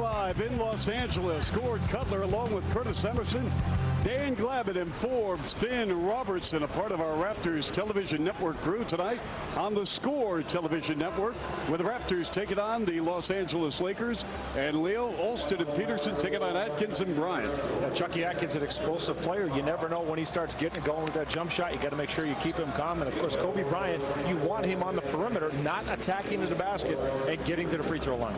5 in Los Angeles. Gord Cutler along with Curtis Emerson, Dan Glavin, and Forbes, Finn Robertson, a part of our Raptors television network crew tonight on the Score television network, with the Raptors taking on the Los Angeles Lakers, and Leo, Alston, and Peterson taking on Atkins and Bryant. Chucky Atkins, an explosive player. You never know when he starts getting it going with that jump shot. You got to make sure you keep him calm. And of course, Kobe Bryant, you want him on the perimeter, not attacking to the basket and getting to the free throw line.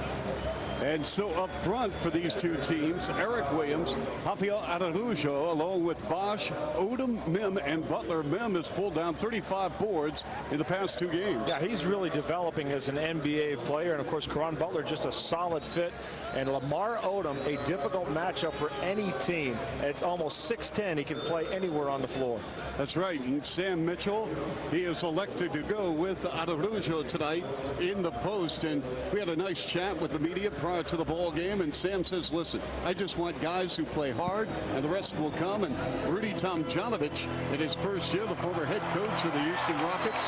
And so up front for these two teams, Eric Williams, Rafael Araujo, along with Bosch, Odom, Mim, and Butler. Mim has pulled down 35 boards in the past 2 games. Yeah, he's really developing as an NBA player. And, of course, Caron Butler, just a solid fit. And Lamar Odom, a difficult matchup for any team. It's almost 6'10". He can play anywhere on the floor. That's right. And Sam Mitchell, he is elected to go with Araujo tonight in the post. And we had a nice chat with the media prior to the ball game, and Sam says, listen, I just want guys who play hard, and the rest will come. And Rudy Tomjanovich, in his first year, the former head coach of the Houston Rockets.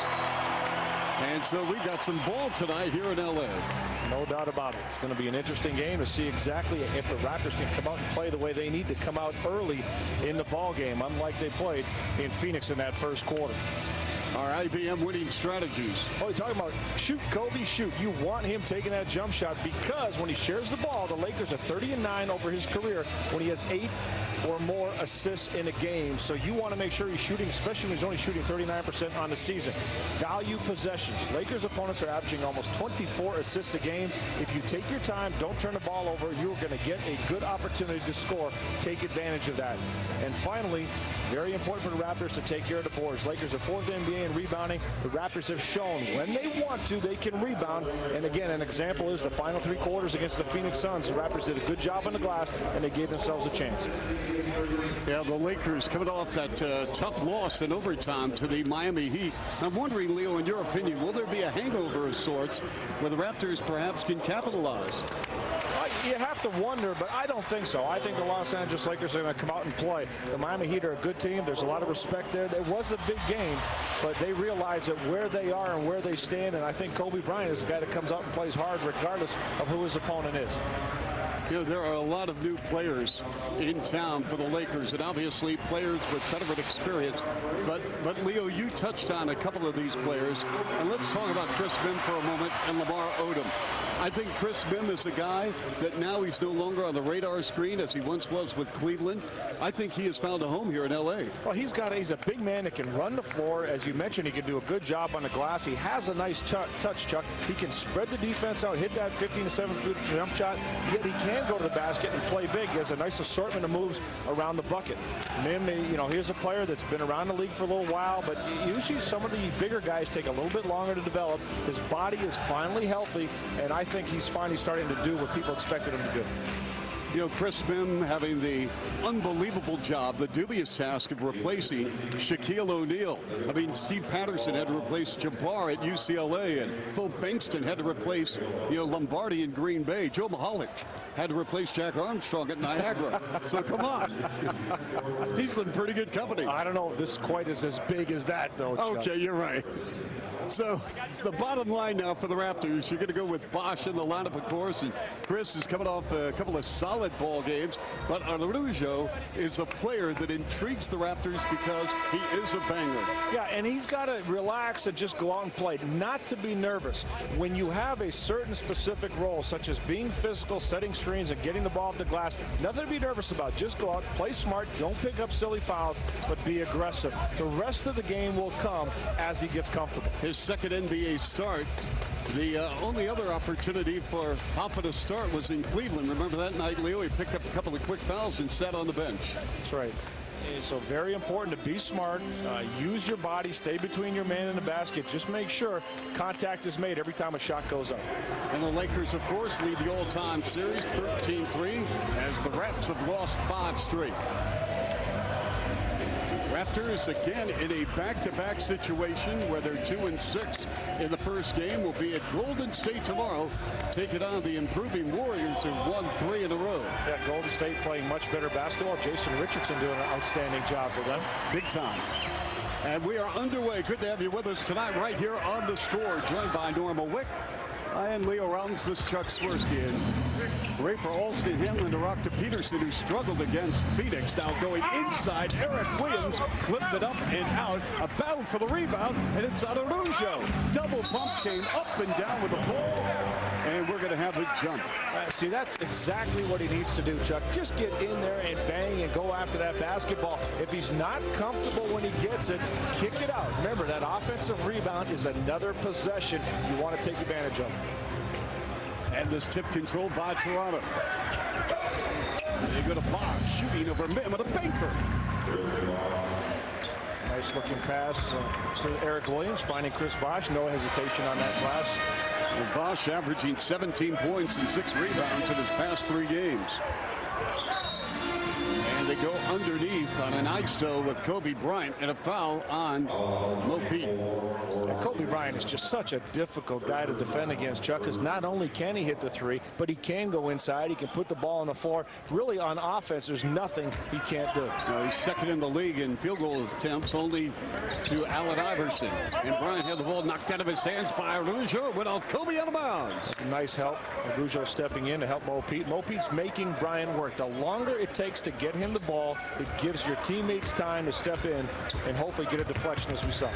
And so we've got some ball tonight here in L.A. No doubt about it. It's going to be an interesting game to see exactly if the Raptors can come out and play the way they need to come out early in the ball game, unlike they played in Phoenix in that first quarter. Our IBM winning strategies. Oh, you're talking about shoot, Kobe, shoot. You want him taking that jump shot because when he shares the ball, the Lakers are 30-9 over his career when he has 8 or more assists in a game. So you want to make sure he's shooting, especially when he's only shooting 39% on the season. Value possessions. Lakers opponents are averaging almost 24 assists a game. If you take your time, don't turn the ball over, you're going to get a good opportunity to score. Take advantage of that. And finally, very important for the Raptors to take care of the boards. Lakers are 4th NBA in rebounding. The Raptors have shown when they want to, they can rebound. And again, an example is the final 3 quarters against the Phoenix Suns. The Raptors did a good job on the glass, and they gave themselves a chance. Yeah, the Lakers coming off that tough loss in overtime to the Miami Heat. I'm wondering, Leo, in your opinion, will there be a hangover of sorts where the Raptors perhaps can capitalize? You have to wonder, but I don't think so. I think the Los Angeles Lakers are going to come out and play. The Miami Heat are a good team. There's a lot of respect there. It was a big game, but they realize that where they are and where they stand, and I think Kobe Bryant is the guy that comes out and plays hard regardless of who his opponent is. You know, there are a lot of new players in town for the Lakers, and obviously players with veteran experience. But Leo, you touched on a couple of these players, and let's talk about Chris Mim for a moment and Lamar Odom. I think Chris Mim is a guy that now he's no longer on the radar screen as he once was with Cleveland. I think he has found a home here in L.A. Well, he's a big man that can run the floor. As you mentioned, he can do a good job on the glass. He has a nice touch, Chuck. He can spread the defense out, hit that 15 to 7-foot jump shot, yet he can go to the basket and play big. He has a nice assortment of moves around the bucket. Mim, you know, here's a player that's been around the league for a little while, but usually some of the bigger guys take a little bit longer to develop. His body is finally healthy, and I think he's finally starting to do what people expected him to do. You know, Chris Mim having the unbelievable job, the dubious task of replacing Shaquille O'Neal. I mean, Steve Patterson had to replace Jabbar at UCLA, and Phil Bankston had to replace, you know, Lombardi in Green Bay. Joe Mahalik had to replace Jack Armstrong at Niagara. So come on. He's in pretty good company. I don't know if this quite is as big as that, though. Okay, you're right. So the bottom line now for the Raptors, you're going to go with Bosch in the lineup, of course, and Chris is coming off a couple of solid ball games, but Araujo is a player that intrigues the Raptors because he is a banger. Yeah, and he's got to relax and just go out and play, not to be nervous. When you have a certain specific role, such as being physical, setting screens, and getting the ball off the glass, nothing to be nervous about. Just go out, play smart, don't pick up silly fouls, but be aggressive. The rest of the game will come as he gets comfortable. His second NBA start. The only other opportunity for Papa to start was in Cleveland. Remember that night, Leo? He picked up a couple of quick fouls and sat on the bench. That's right. So very important to be smart, use your body, stay between your man and the basket. Just make sure contact is made every time a shot goes up. And the Lakers, of course, lead the all-time series 13-3 as the Raps have lost 5 straight. Raptors again in a back-to-back situation where they're 2-6 in the first game. Will be at Golden State tomorrow, taking on the improving Warriors who won 3 in a row. Yeah, Golden State playing much better basketball. Jason Richardson doing an outstanding job for them. Big time. And we are underway. Good to have you with us tonight right here on The Score, joined by Norma Wick And Leo rounds this Chuck Swirsky. And Ray for Alston handling the rock to Peterson, who struggled against Phoenix. Now going inside, Eric Williams flipped it up and out. A battle for the rebound, and it's Araujo. Double pump came up and down with the ball, and we're going to have a jump. See, that's exactly what he needs to do, Chuck. Just get in there and bang and go after that basketball. If he's not comfortable when he gets it, kick it out. Remember, that offensive rebound is another possession you want to take advantage of. And this tip controlled by Toronto. They go to Bosch, shooting over Mehmet Banker. Nice looking pass to Eric Williams, finding Chris Bosch. No hesitation on that pass. Well, Bosch averaging 17 points and 6 rebounds in his past 3 games. And they go underneath on an ISO with Kobe Bryant and a foul on Mo Pete. Kobe Bryant is just such a difficult guy to defend against, Chuck, because not only can he hit the 3, but he can go inside. He can put the ball on the floor. Really, on offense, there's nothing he can't do. He's second in the league in field goal attempts, only to Allen Iverson. And Bryant had the ball knocked out of his hands by Araujo. Went off Kobe out of bounds. Nice help. Araujo stepping in to help Mo Pete. Mo Pete's making Bryant work. The longer it takes to get him the ball, it gives your teammates time to step in and hopefully get a deflection, as we saw.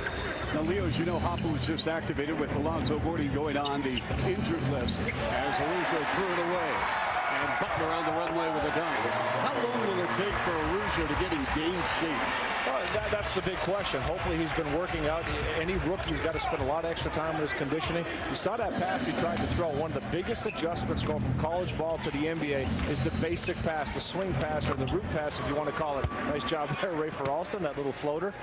Now, Leo, as you know, Hopper was just activated with Alonzo Gordon going on the injured list as Araujo threw it away. And Butler on the runway with a dunk. How long will it take for Araujo to get in game shape? That's the big question. Hopefully he's been working out. Any rookie's got to spend a lot of extra time with his conditioning. You saw that pass he tried to throw. One of the biggest adjustments going from college ball to the NBA is the basic pass, the swing pass, or the root pass, if you want to call it. Nice job there, Ray for Alston, that little floater.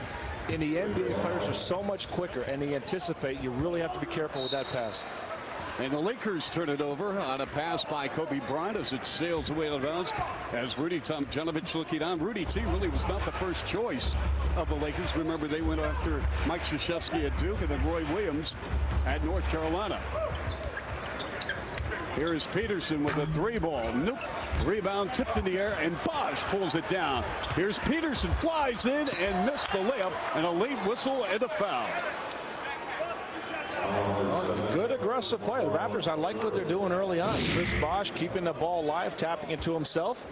In the NBA, players are so much quicker, and they anticipate. You really have to be careful with that pass. And the Lakers turn it over on a pass by Kobe Bryant as it sails away out of bounds. As Rudy Tomjanovich looking on. Rudy T really was not the first choice of the Lakers. Remember, they went after Mike Krzyzewski at Duke and then Roy Williams at North Carolina. Here is Peterson with a 3-ball. Nope. Rebound tipped in the air, and Bosch pulls it down. Here's Peterson, flies in and missed the layup, and a late whistle and a foul. Good aggressive play. The Raptors, I like what they're doing early on. Chris Bosch keeping the ball alive, tapping it to himself.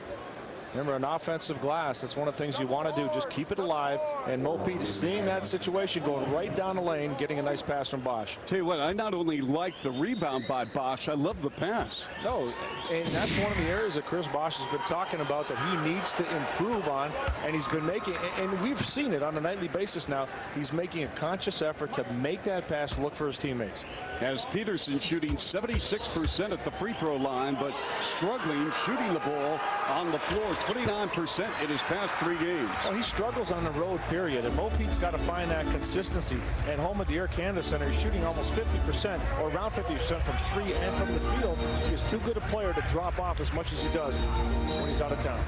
Remember, an offensive glass, that's one of the things you want to do. Just keep it alive. And Mo Pete is seeing that situation, going right down the lane, getting a nice pass from Bosch. Tell you what, I not only like the rebound by Bosch, I love the pass. No, and that's one of the areas that Chris Bosch has been talking about that he needs to improve on. And he's been making, and we've seen it on a nightly basis now, he's making a conscious effort to make that pass look for his teammates. As Peterson shooting 76% at the free throw line, but struggling shooting the ball on the floor, 29% in his past 3 games. Well, he struggles on the road, period. And Mo Pete's got to find that consistency. At home at the Air Canada Center, he's shooting almost 50%, or around 50% from 3 and from the field. He is too good a player to drop off as much as he does when he's out of town.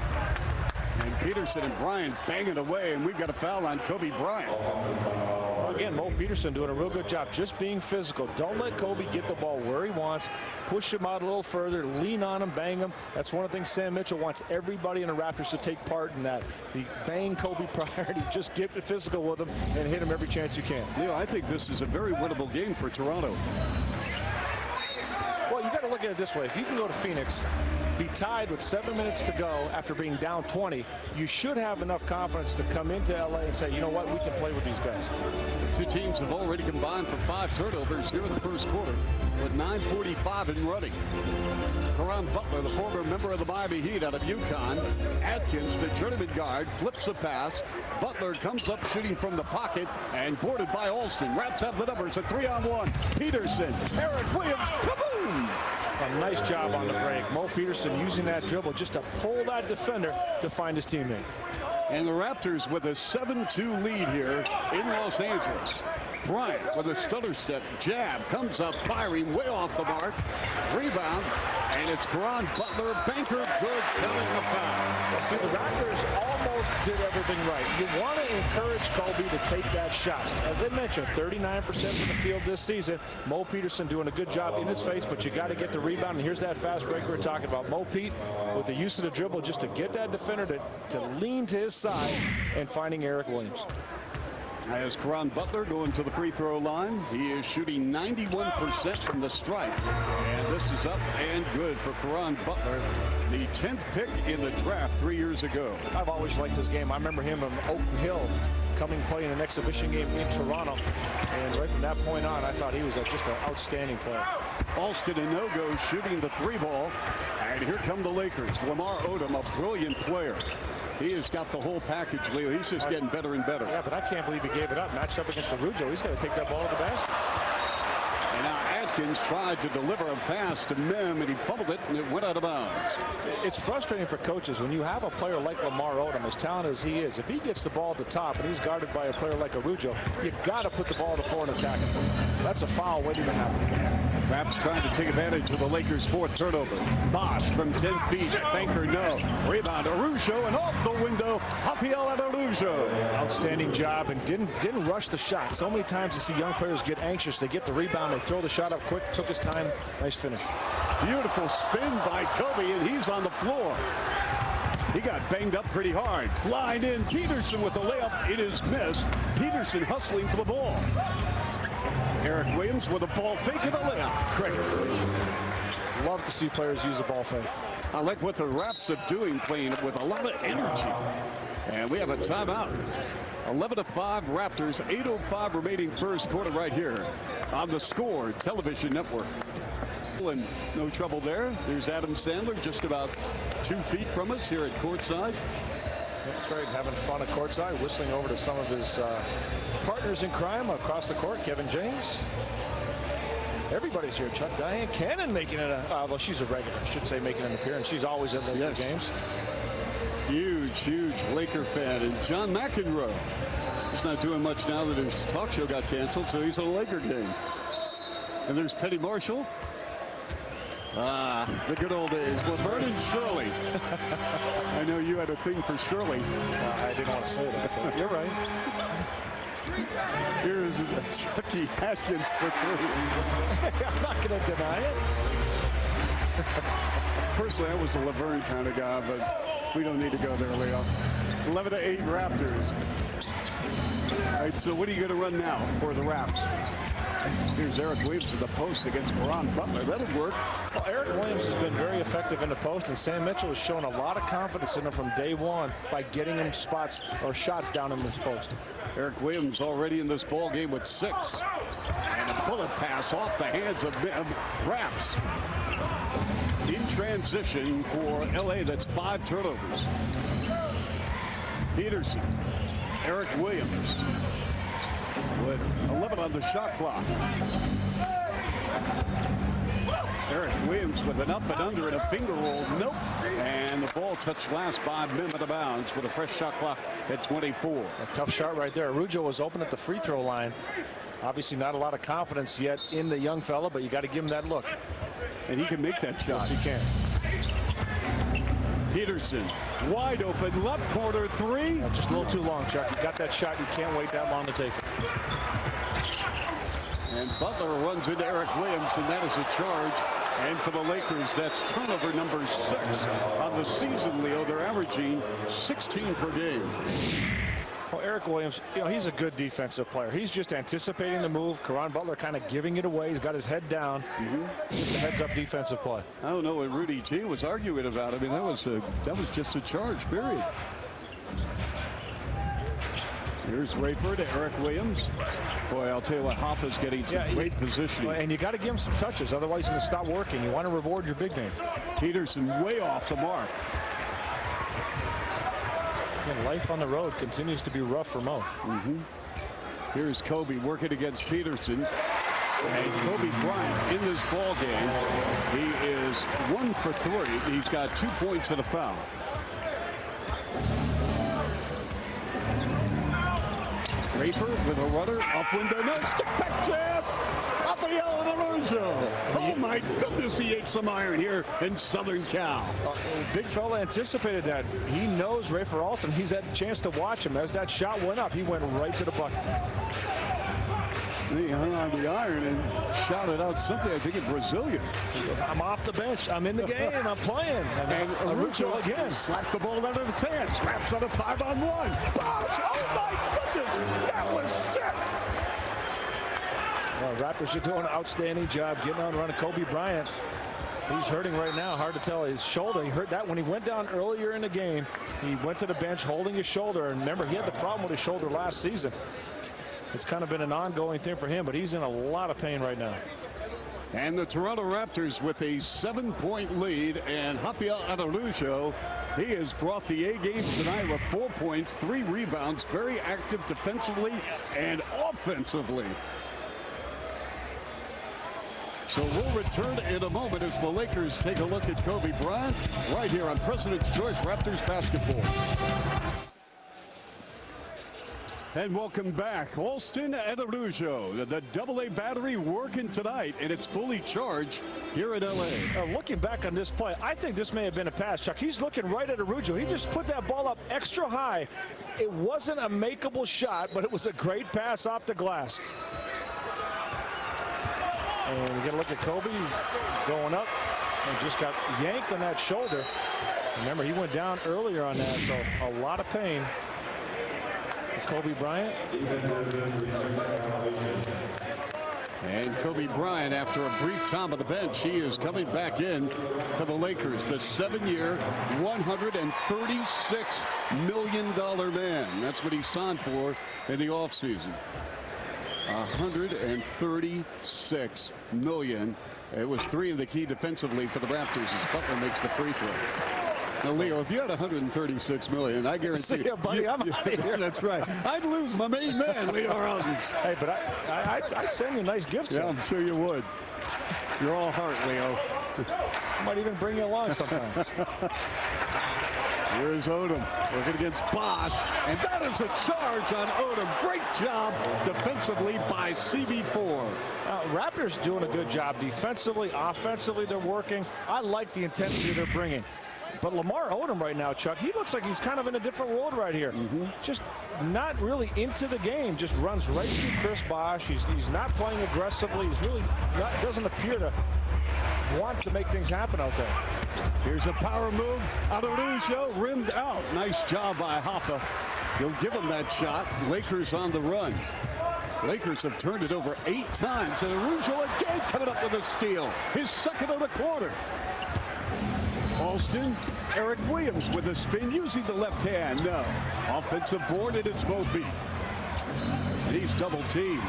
And Peterson and Bryant banging away, and we've got a foul on Kobe Bryant. Again, Mo Peterson doing a real good job just being physical. Don't let Kobe get the ball where he wants. Push him out a little further, lean on him, bang him. That's one of the things Sam Mitchell wants everybody in the Raptors to take part in that. The bang Kobe priority, just get physical with him and hit him every chance you can. Leo, I think this is a very winnable game for Toronto. Well, you got to look at it this way. If you can go to Phoenix, be tied with 7 minutes to go after being down 20, you should have enough confidence to come into LA and say, you know what, we can play with these guys. The 2 teams have already combined for 5 turnovers here in the first quarter with 9:45 in running. Caron Butler, the former member of the Miami Heat out of UConn. Atkins, the tournament guard, flips a pass. Butler comes up shooting from the pocket and boarded by Alston. Raps have the numbers, a 3-on-1. Peterson, Eric Williams, kaboom! A nice job on the break. Mo Peterson using that dribble just to pull that defender to find his teammate. And the Raptors with a 7-2 lead here in Los Angeles. Bryant with a stutter step jab comes up firing way off the mark. Rebound, and it's Caron Butler. Banker good, counting the foul. See, the Raptors almost did everything right. You want to encourage Kobe to take that shot. As I mentioned, 39% from the field this season. Mo Peterson doing a good job in his face, but you got to get the rebound. And here's that fast break we were talking about. Mo Pete with the use of the dribble just to get that defender to lean to his side and finding Eric Williams. As Caron Butler going to the free throw line, he is shooting 91% from the stripe. And this is up and good for Caron Butler, the 10th pick in the draft 3 years ago. I've always liked his game. I remember him in Oak Hill coming playing an exhibition game in Toronto. And right from that point on, I thought he was just an outstanding player. Alston Inogo shooting the three ball. And here come the Lakers. Lamar Odom, a brilliant player. He has got the whole package, Leo. He's just getting better and better. Yeah, but I can't believe he gave it up. Matched up against Arujo. He's got to take that ball to the basket. And now Atkins tried to deliver a pass to Mem, and he fumbled it, and it went out of bounds. It's frustrating for coaches when you have a player like Lamar Odom, as talented as he is. If he gets the ball at the top and he's guarded by a player like Arujo, you got to put the ball to the floor and attack him. That's a foul waiting to happen. Raps trying to take advantage of the Lakers' fourth turnover. Bosch from 10 feet. Banker, no. Rebound, Arujo, and off the window. Rafael and Arujo. Outstanding job, and didn't rush the shot. So many times you see young players get anxious. They get the rebound, they throw the shot up quick. Took his time. Nice finish. Beautiful spin by Kobe, and he's on the floor. He got banged up pretty hard. Flying in, Peterson with the layup. It is missed. Peterson hustling for the ball. Eric Williams with a ball fake and a layup. Credit for him. Love to see players use a ball fake. I like what the Raps are doing, playing with a lot of energy. And we have a timeout. 11-5 Raptors, 8:05 remaining first quarter right here on the Score television network. And no trouble there. There's Adam Sandler just about 2 feet from us here at courtside. That's right, having fun at courtside, whistling over to some of his partners in crime across the court. Kevin James. Everybody's here. Chuck Diane Cannon making it well, she's a regular. I should say making an appearance. She's always at Laker games. Huge Laker fan. And John McEnroe. He's not doing much now that his talk show got canceled, so he's at a Laker game. And there's Petty Marshall. The good old days. Laverne and Shirley. I know you had a thing for Shirley. I didn't want to say that, but you're right. Here's Chucky Atkins for three. I'm not going to deny it. Personally, I was a Laverne kind of guy, but we don't need to go there, Leo. 11-8 Raptors. All right, so what are you going to run now for the Raps? Here's Eric Williams in the post against Caron Butler. That'll work. Well, Eric Williams has been very effective in the post, and Sam Mitchell has shown a lot of confidence in him from day one by getting him spots or shots down in this post. Eric Williams already in this ball game with 6. And a bullet pass off the hands of Raps. In transition for LA, that's 5 turnovers. Peterson, Eric Williams with 11 on the shot clock. Eric Williams with an up and under and a finger roll. Nope. And the ball touched last by Mem out of bounds with a fresh shot clock at 24. A tough shot right there. Arujo was open at the free throw line. Obviously not a lot of confidence yet in the young fella, but you got to give him that look. And he can make that shot. Yes, he can. Peterson, wide open, left corner three. Just a little too long, Chuck. You got that shot. You can't wait that long to take it. And Butler runs into Eric Williams, and that is a charge. And for the Lakers, that's turnover number 6 on the season, Leo. They're averaging 16 per game. Well, Eric Williams, you know, he's a good defensive player. He's just anticipating the move. Caron Butler kind of giving it away. He's got his head down. Just a heads-up defensive play. I don't know what Rudy T was arguing about. I mean, that was just a charge, period. Here's Rayford to Eric Williams. Boy, I'll tell you what, Hoffa's getting some great positioning. And you got to give him some touches, otherwise he's going to stop working. You want to reward your big name. Peterson way off the mark. And life on the road continues to be rough for Mo. Here's Kobe working against Peterson. And Kobe Bryant in this ball game, he is 1 for 3. He's got 2 points and a foul. Rayford with a runner, up window, no, step back jab. Rafael and Arujo. Oh my goodness, he ate some iron here in Southern Cal. Big fella anticipated that. He knows Rayford Alston. He's had a chance to watch him. As that shot went up, he went right to the bucket. He hung on the iron and shouted out something, I think in Brazilian. He goes, I'm off the bench. I'm in the game. I'm playing. And Arujo again slapped the ball out of his hands. Wraps on a 5-on-1. Bosh! Oh my goodness! That was sick! Well, Raptors are doing an outstanding job getting on running. Kobe Bryant, he's hurting right now. Hard to tell. His shoulder, he hurt that when he went down earlier in the game. He went to the bench holding his shoulder. And remember, he had the problem with his shoulder last season. It's kind of been an ongoing thing for him, but he's in a lot of pain right now. And the Toronto Raptors with a 7-point lead, and Rafael Araújo, he has brought the A game tonight with 4 points, 3 rebounds, very active defensively and offensively. So we'll return in a moment as the Lakers take a look at Kobe Bryant right here on President's Choice Raptors Basketball. And welcome back. Alston and Araújo, the AA battery working tonight, and it's fully charged here in L.A. Looking back on this play, I think this may have been a pass, Chuck. He's looking right at Araújo. He just put that ball up extra high. It wasn't a makeable shot, but it was a great pass off the glass. And we get a look at Kobe. He's going up and just got yanked on that shoulder. Remember, he went down earlier on that, so a lot of pain. Kobe Bryant. And Kobe Bryant, after a brief time on the bench, he is coming back in for the Lakers, the 7-year, $136 million man. That's what he signed for in the offseason. $136 million. It was 3 of the key defensively for the Raptors as Butler makes the free throw. Now, Leo, if you had $136 million, I guarantee See you, buddy. I'm out of here. That's right. I'd lose my main man, Leo Rollins. Hey, but I'd send you nice gifts. Yeah, I'm sure you would. You're all heart, Leo. I might even bring you along sometimes. Here's Odom working against Bosh, and that is a charge on Odom. Great job defensively by CB4. Raptors doing a good job defensively, offensively. They're working. I like the intensity they're bringing. But Lamar Odom right now, Chuck, he looks like he's kind of in a different world right here. Just not really into the game. Just runs right through Chris Bosh. He's not playing aggressively. He's really doesn't appear to want to make things happen out there. Here's a power move. Araújo rimmed out. Nice job by Hoffa. He'll give him that shot. Lakers on the run. Lakers have turned it over 8 times. And Araújo again coming up with a steal. His second of the quarter. Alston, Eric Williams with a spin using the left hand. No. Offensive board, and it's Mopi. And he's double teamed.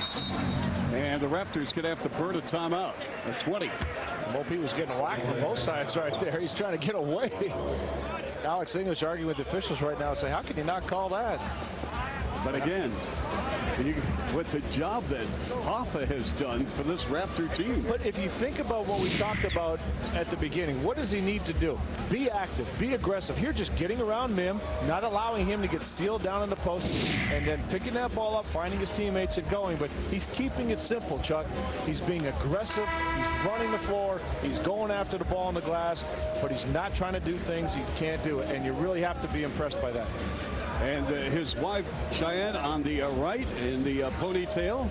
And the Raptors going to have to burn a timeout at 20. Mopi was getting whacked from both sides right there. He's trying to get away. Alex English arguing with the officials right now, saying, how can you not call that? But again, with the job that Hoffa has done for this Raptor team. But if you think about what we talked about at the beginning, what does he need to do? Be active, be aggressive. Here, just getting around Mim, not allowing him to get sealed down in the post, and then picking that ball up, finding his teammates and going. But he's keeping it simple, Chuck. He's being aggressive. He's running the floor. He's going after the ball in the glass, but he's not trying to do things he can't do. And you really have to be impressed by that. And his wife, Cheyenne, on the right in the ponytail.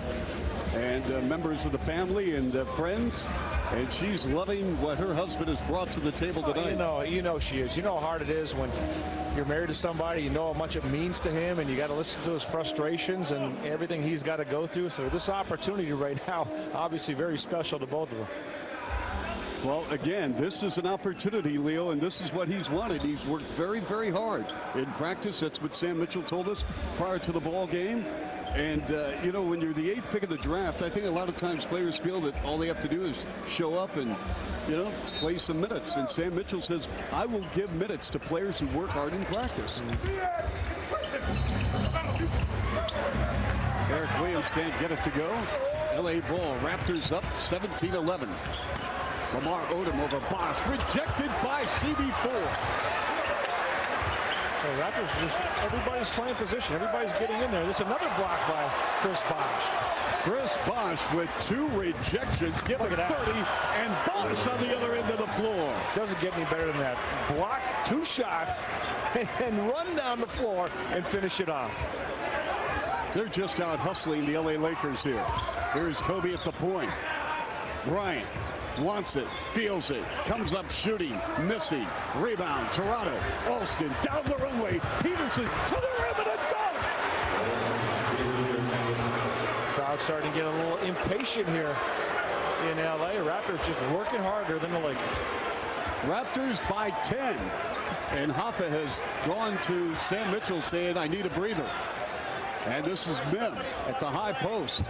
And members of the family and friends. And she's loving what her husband has brought to the table tonight. You know she is. You know how hard it is when you're married to somebody. You know how much it means to him, and you got to listen to his frustrations and everything he's got to go through. So this opportunity right now, obviously very special to both of them. Well, again, this is an opportunity, Leo, and this is what he's wanted. He's worked very, very hard in practice. That's what Sam Mitchell told us prior to the ball game. And, you know, when you're the 8th pick of the draft, I think a lot of times players feel that all they have to do is show up and, you know, play some minutes. And Sam Mitchell says, I will give minutes to players who work hard in practice. Eric Williams can't get it to go. L.A. ball. Raptors up 17-11. Lamar Odom over Bosh, rejected by CB4. The Raptors just, everybody's playing position. Everybody's getting in there. There's another block by Chris Bosh. Chris Bosh with 2 rejections, giving 30, and Bosh on the other end of the floor. Doesn't get any better than that. Block 2 shots and run down the floor and finish it off. They're just out hustling the LA Lakers here. Here's Kobe at the point. Bryant wants it, feels it, comes up shooting, missing, rebound, Toronto, Alston, down the runway, Peterson to the rim and a dunk! Crowd starting to get a little impatient here in LA. Raptors just working harder than the Lakers. Raptors by 10. And Hoffa has gone to Sam Mitchell saying, I need a breather. And this is Mim at the high post.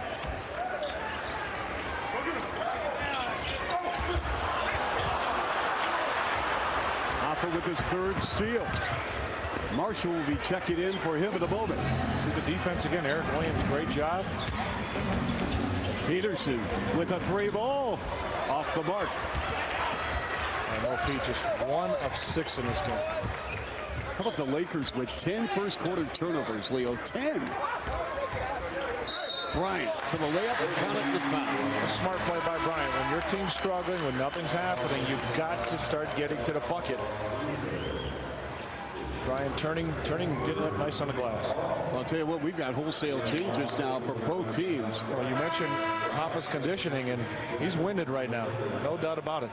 Hoffa with his third steal. Marshall will be checking in for him in a moment. See the defense again. Eric Williams, great job. Peterson with a three ball off the mark. And LP just 1 of 6 in this game. How about the Lakers with 10 first quarter turnovers, Leo? 10. Bryant to the layup and count it the foul. A smart play by Bryant. When your team's struggling, when nothing's happening, you've got to start getting to the bucket. Bryant turning, getting up nice on the glass. Well, I'll tell you what, we've got wholesale changes now for both teams. Well, you mentioned Hoffa's conditioning, and he's winded right now. No doubt about it.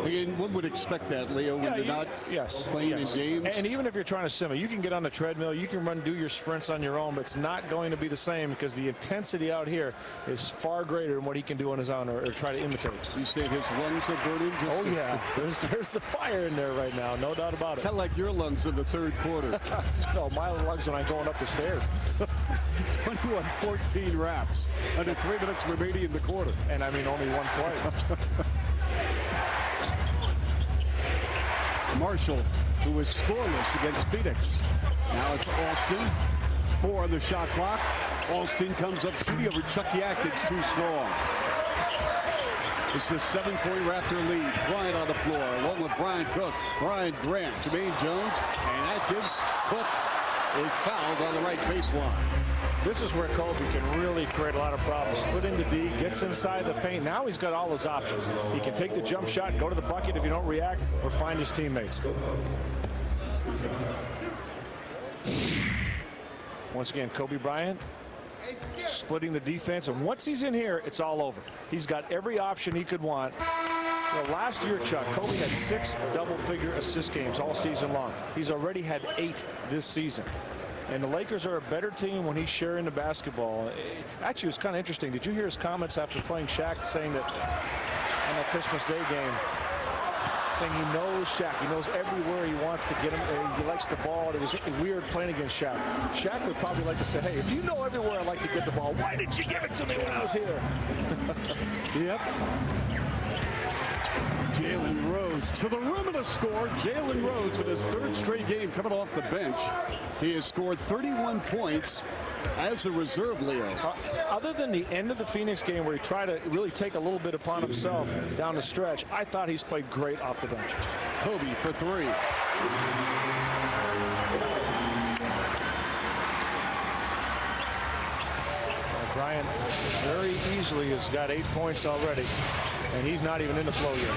Again, one would expect that, Leo, when you're not playing in games. And even if you're trying to simmer, you can get on the treadmill, you can do your sprints on your own, but it's not going to be the same because the intensity out here is far greater than what he can do on his own or try to imitate. You say his lungs are burning? Oh, yeah. There's the fire in there right now, no doubt about it. Kind of like your lungs in the third quarter. No, my lungs when I'm going up the stairs. 21-14 wraps under 3 minutes remaining in the quarter. And I mean only one flight. Marshall, who was scoreless against Phoenix. Now it's Alston. 4 on the shot clock. Alston comes up shooting over Chucky Atkins, too strong. It's a 7-point Raptor lead. Bryant on the floor, along with Brian Cook, Brian Grant, Jermaine Jones, and Atkins. Cook is fouled on the right baseline. This is where Kobe can really create a lot of problems. Splitting the D, gets inside the paint. Now he's got all his options. He can take the jump shot, go to the bucket if you don't react, or find his teammates. Once again, Kobe Bryant splitting the defense, and once he's in here, it's all over. He's got every option he could want. Well, last year, Chuck, Kobe had 6 double-figure assist games all season long. He's already had 8 this season. And the Lakers are a better team when he's sharing the basketball. Actually, it was kind of interesting. Did you hear his comments after playing Shaq saying that on that Christmas Day game, saying he knows Shaq. He knows everywhere he wants to get him. He likes the ball. It was weird playing against Shaq. Shaq would probably like to say, hey, if you know everywhere I like to get the ball, why didn't you give it to me when I was here? Yep. Jalen Rose to the rim of the score. Jalen Rose in his 3rd straight game coming off the bench. He has scored 31 points as a reserve, Leo. Other than the end of the Phoenix game where he tried to really take a little bit upon himself down the stretch, I thought he's played great off the bench. Kobe for 3. Bryant very easily has got 8 points already, and he's not even in the flow yet.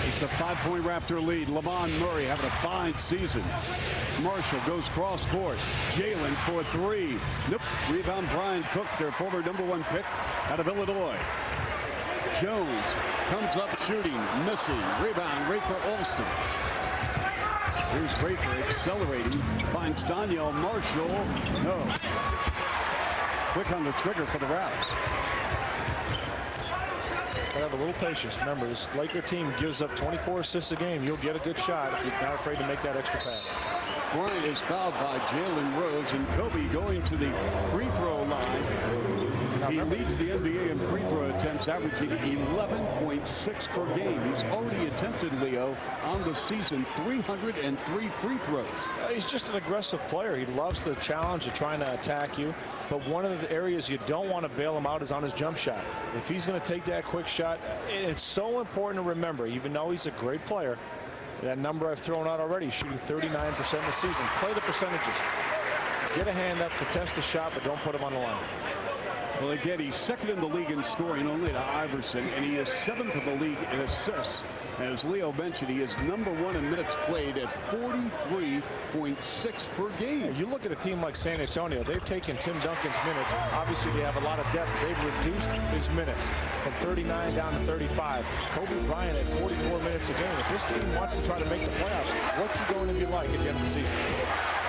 It's a 5-point Raptor lead. Lamont Murray having a fine season. Marshall goes cross court. Jalen for 3. Nope. Rebound Brian Cook, their former #1 pick out of Illinois. Jones comes up shooting, missing. Rebound, Rafer Alston. Here's Rafer accelerating. Finds Daniel Marshall. No. Quick on the trigger for the Raps. Have a little patience. Remember, this Laker team gives up 24 assists a game. You'll get a good shot if you're not afraid to make that extra pass. Bryant is fouled by Jalen Rose, and Kobe going to the free throw line. He leads the NBA in free throw attempts, averaging 11.6 per game. He's already attempted, Leo, on the season 303 free throws. He's just an aggressive player. He loves the challenge of trying to attack you. But one of the areas you don't want to bail him out is on his jump shot. If he's going to take that quick shot, it's so important to remember, even though he's a great player, that number I've thrown out already, shooting 39% in the season. Play the percentages. Get a hand up, contest the shot, but don't put him on the line. Well, again, he's second in the league in scoring, only to Iverson, and he is 7th in the league in assists. As Leo mentioned, he is #1 in minutes played at 43.6 per game. You look at a team like San Antonio, they've taken Tim Duncan's minutes. Obviously, they have a lot of depth. They've reduced his minutes from 39 down to 35. Kobe Bryant at 44 minutes a game. If this team wants to try to make the playoffs, what's he going to be like at the end of the season?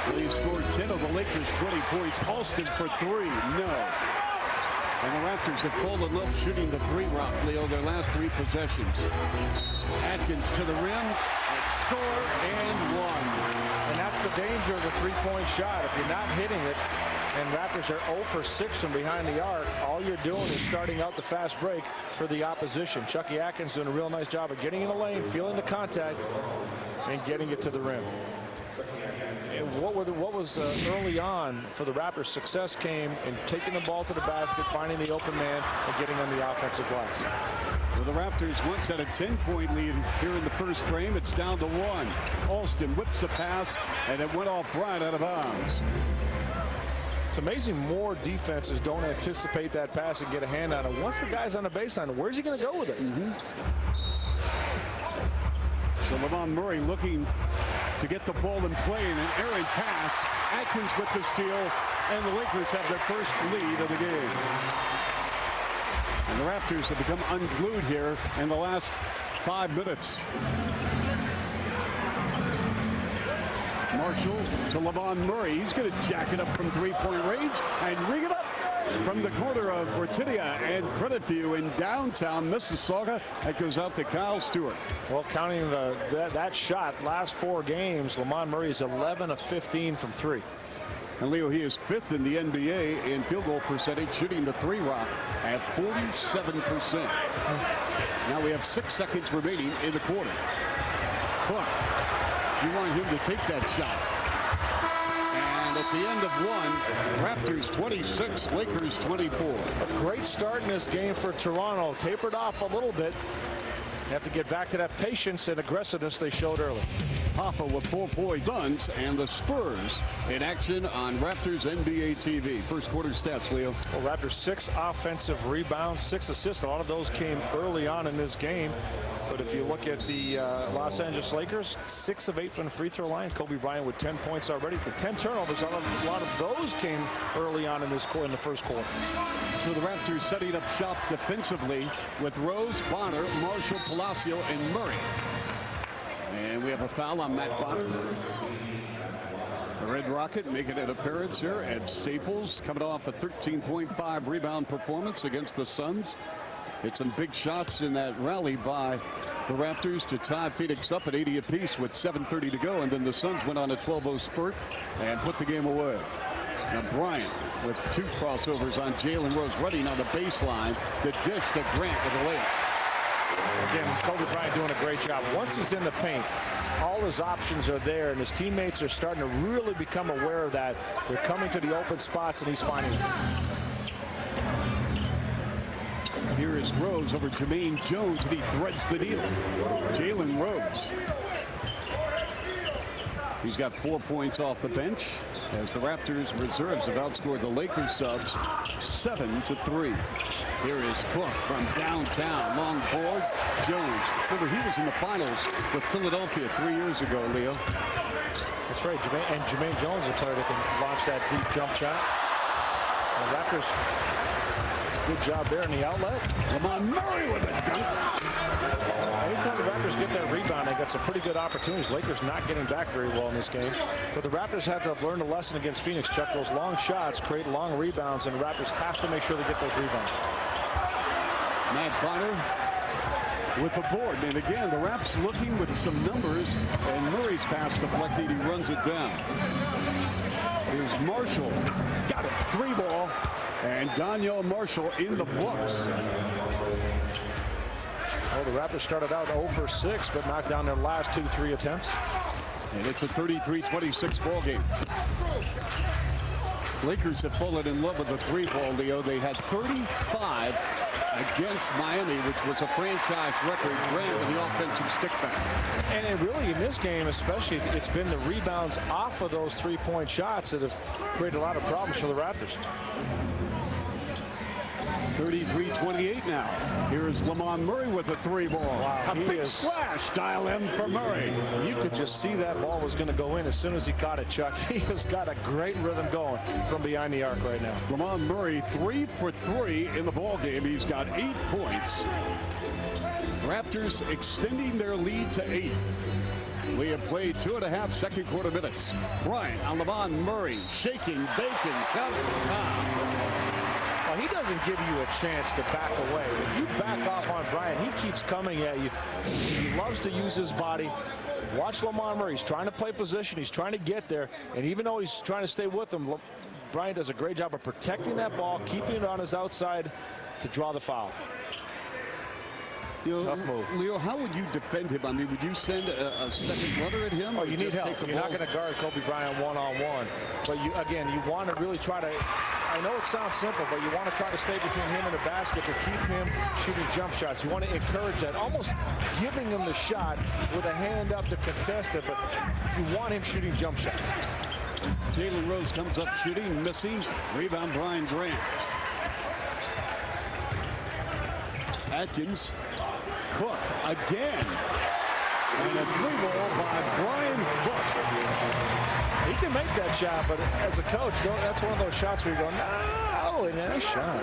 Well, he scored 10 of the Lakers' 20 points. Alston for 3. No. And the Raptors have fallen in love shooting the 3-rock, Leo, their last 3 possessions. Atkins to the rim, and score, and 1. And that's the danger of the 3-point shot. If you're not hitting it, and Raptors are 0 for 6 from behind the arc, all you're doing is starting out the fast break for the opposition. Chucky Atkins doing a real nice job of getting in the lane, feeling the contact, and getting it to the rim. What was early on for the Raptors' success came in taking the ball to the basket, finding the open man, and getting on the offensive glass. Well, the Raptors once had a 10-point lead here in the first frame. It's down to 1. Alston whips a pass, and it went off Bryant out of bounds. It's amazing more defenses don't anticipate that pass and get a hand on it. Once the guy's on the baseline, where's he going to go with it? So Lamont Murray looking to get the ball in play, and an errant pass. Atkins with the steal, and the Lakers have their first lead of the game. And the Raptors have become unglued here in the last 5 minutes. Marshall to Lamont Murray. He's going to jack it up from 3-point range and ring it up from the corner of Ortidia and Credit View in downtown Mississauga. That goes out to Kyle Stewart. Well, counting that shot, last 4 games, Lamont Murray is 11 of 15 from 3. And Leo, he is 5th in the NBA in field goal percentage, shooting the 3-rock at 47%. Now we have 6 seconds remaining in the quarter. Cook, you want him to take that shot. And at the end of 1, Raptors 26, Lakers 24. A great start in this game for Toronto. Tapered off a little bit. They have to get back to that patience and aggressiveness they showed early. Hoffa with 4-point runs, and the Spurs in action on Raptors NBA TV. First quarter stats, Leo. Well, Raptors 6 offensive rebounds, 6 assists. A lot of those came early on in this game. But if you look at the Los Angeles Lakers, 6 of 8 from the free throw line. Kobe Bryant with 10 points already. The 10 turnovers, a lot of those came early on in the first quarter. So the Raptors setting up shop defensively with Rose, Bonner, Marshall, Palacio, and Murray. And we have a foul on Matt Bonner. The Red Rocket making an appearance here at Staples, coming off a 13.5 rebound performance against the Suns. Hit some big shots in that rally by the Raptors to tie Phoenix up at 80 apiece with 7:30 to go, and then the Suns went on a 12-0 spurt and put the game away. Now Bryant with 2 crossovers on Jalen Rose, running on the baseline. The dish to Grant with a layup. Again, Kobe Bryant doing a great job. Once he's in the paint, all his options are there, and his teammates are starting to really become aware of that. They're coming to the open spots, and he's finding them. Here is Rose over Jermaine Jones, and he threads the needle. Jalen Rose. He's got 4 points off the bench as the Raptors reserves have outscored the Lakers subs 7-3. Here is Cook from downtown. Long board. Jones. Remember, he was in the finals with Philadelphia 3 years ago, Leo. That's right. Jermaine Jones is a player that can launch that deep jump shot. The Raptors, good job there in the outlet. Lamont Murray with a dunk. Anytime the Raptors get that rebound, they got some pretty good opportunities. Lakers not getting back very well in this game. But the Raptors have to have learned a lesson against Phoenix, Chuck. Those long shots create long rebounds, and the Raptors have to make sure they get those rebounds. Matt Bonner with the board. And again, the Raps looking with some numbers, and Murray's pass deflected. He runs it down. Here's Marshall. Got it. 3-ball. And Daniel Marshall in the books. Well, the Raptors started out 0 for 6, but knocked down their last 2-3 attempts. And it's a 33-26 ball game. Lakers have fallen in love with the 3-ball, Leo. They had 35 against Miami, which was a franchise record, ran with the offensive stick back. And it really, in this game especially, it's been the rebounds off of those 3-point shots that have created a lot of problems for the Raptors. 33-28 now. Here's Lamont Murray with a three ball. Wow, a big splash dial in for Murray. You could just see that ball was going to go in as soon as he caught it, Chuck. He has got a great rhythm going from behind the arc right now. Lamont Murray 3 for 3 in the ball game. He's got 8 points. Raptors extending their lead to 8. We have played 2.5 second quarter minutes. Bryant on Lamont Murray, shaking, baking, counter. Well, he doesn't give you a chance to back away. If you back off on Bryant, he keeps coming at you. He loves to use his body. Watch Lamont Murray. He's trying to play position. He's trying to get there. And even though he's trying to stay with him, Bryant does a great job of protecting that ball, keeping it on his outside to draw the foul. Tough move. Leo, how would you defend him? I mean, would you send a second runner at him? Oh, you need help. You're not going to guard Kobe Bryant one-on-one. But you want to really try to, I know it sounds simple, but you want to try to stay between him and the basket to keep him shooting jump shots. You want to encourage that, almost giving him the shot with a hand up to contest it, but you want him shooting jump shots. Jalen Rose comes up shooting, missing. Rebound, Brian Grant. Atkins. Cook again. And a three ball by Brian Cook. He can make that shot, but as a coach, that's one of those shots where you go, no, and nice shot.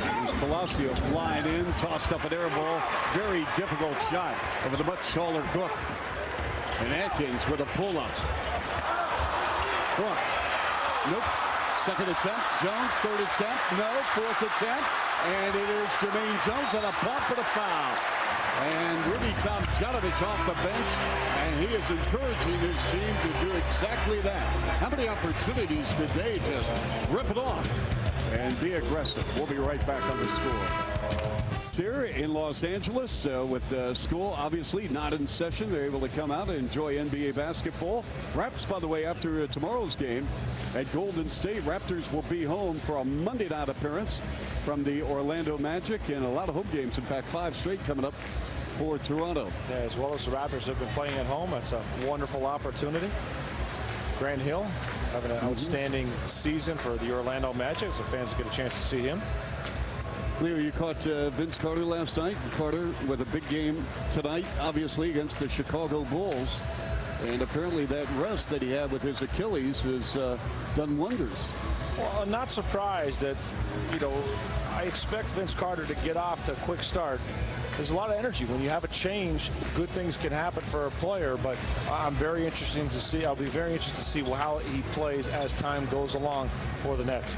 Here's Palacio flying in, tossed up an air ball. Very difficult shot over the much taller Cook. And Atkins with a pull-up. Cook. Nope. Second attempt. Jones, third attempt. No. Fourth attempt. And it is Jermaine Jones on a pump and a foul. And Rudy Tomjanovich off the bench. And he is encouraging his team to do exactly that. How many opportunities did they just rip it off and be aggressive? We'll be right back on the score. Here in Los Angeles with the school obviously not in session. They're able to come out and enjoy NBA basketball. Raps, by the way, after tomorrow's game at Golden State, Raptors will be home for a Monday night appearance from the Orlando Magic, and a lot of home games. In fact, 5 straight coming up for Toronto. Yeah, as well as the Raptors have been playing at home. That's a wonderful opportunity. Grant Hill having an outstanding season for the Orlando Magic, so fans get a chance to see him. Leo, you caught Vince Carter last night. Carter with a big game tonight, obviously, against the Chicago Bulls. And apparently that rest that he had with his Achilles has done wonders. Well, I'm not surprised that, I expect Vince Carter to get off to a quick start. There's a lot of energy. When you have a change, good things can happen for a player, but I'm very interested to see. I'll be very interested to see how he plays as time goes along for the Nets.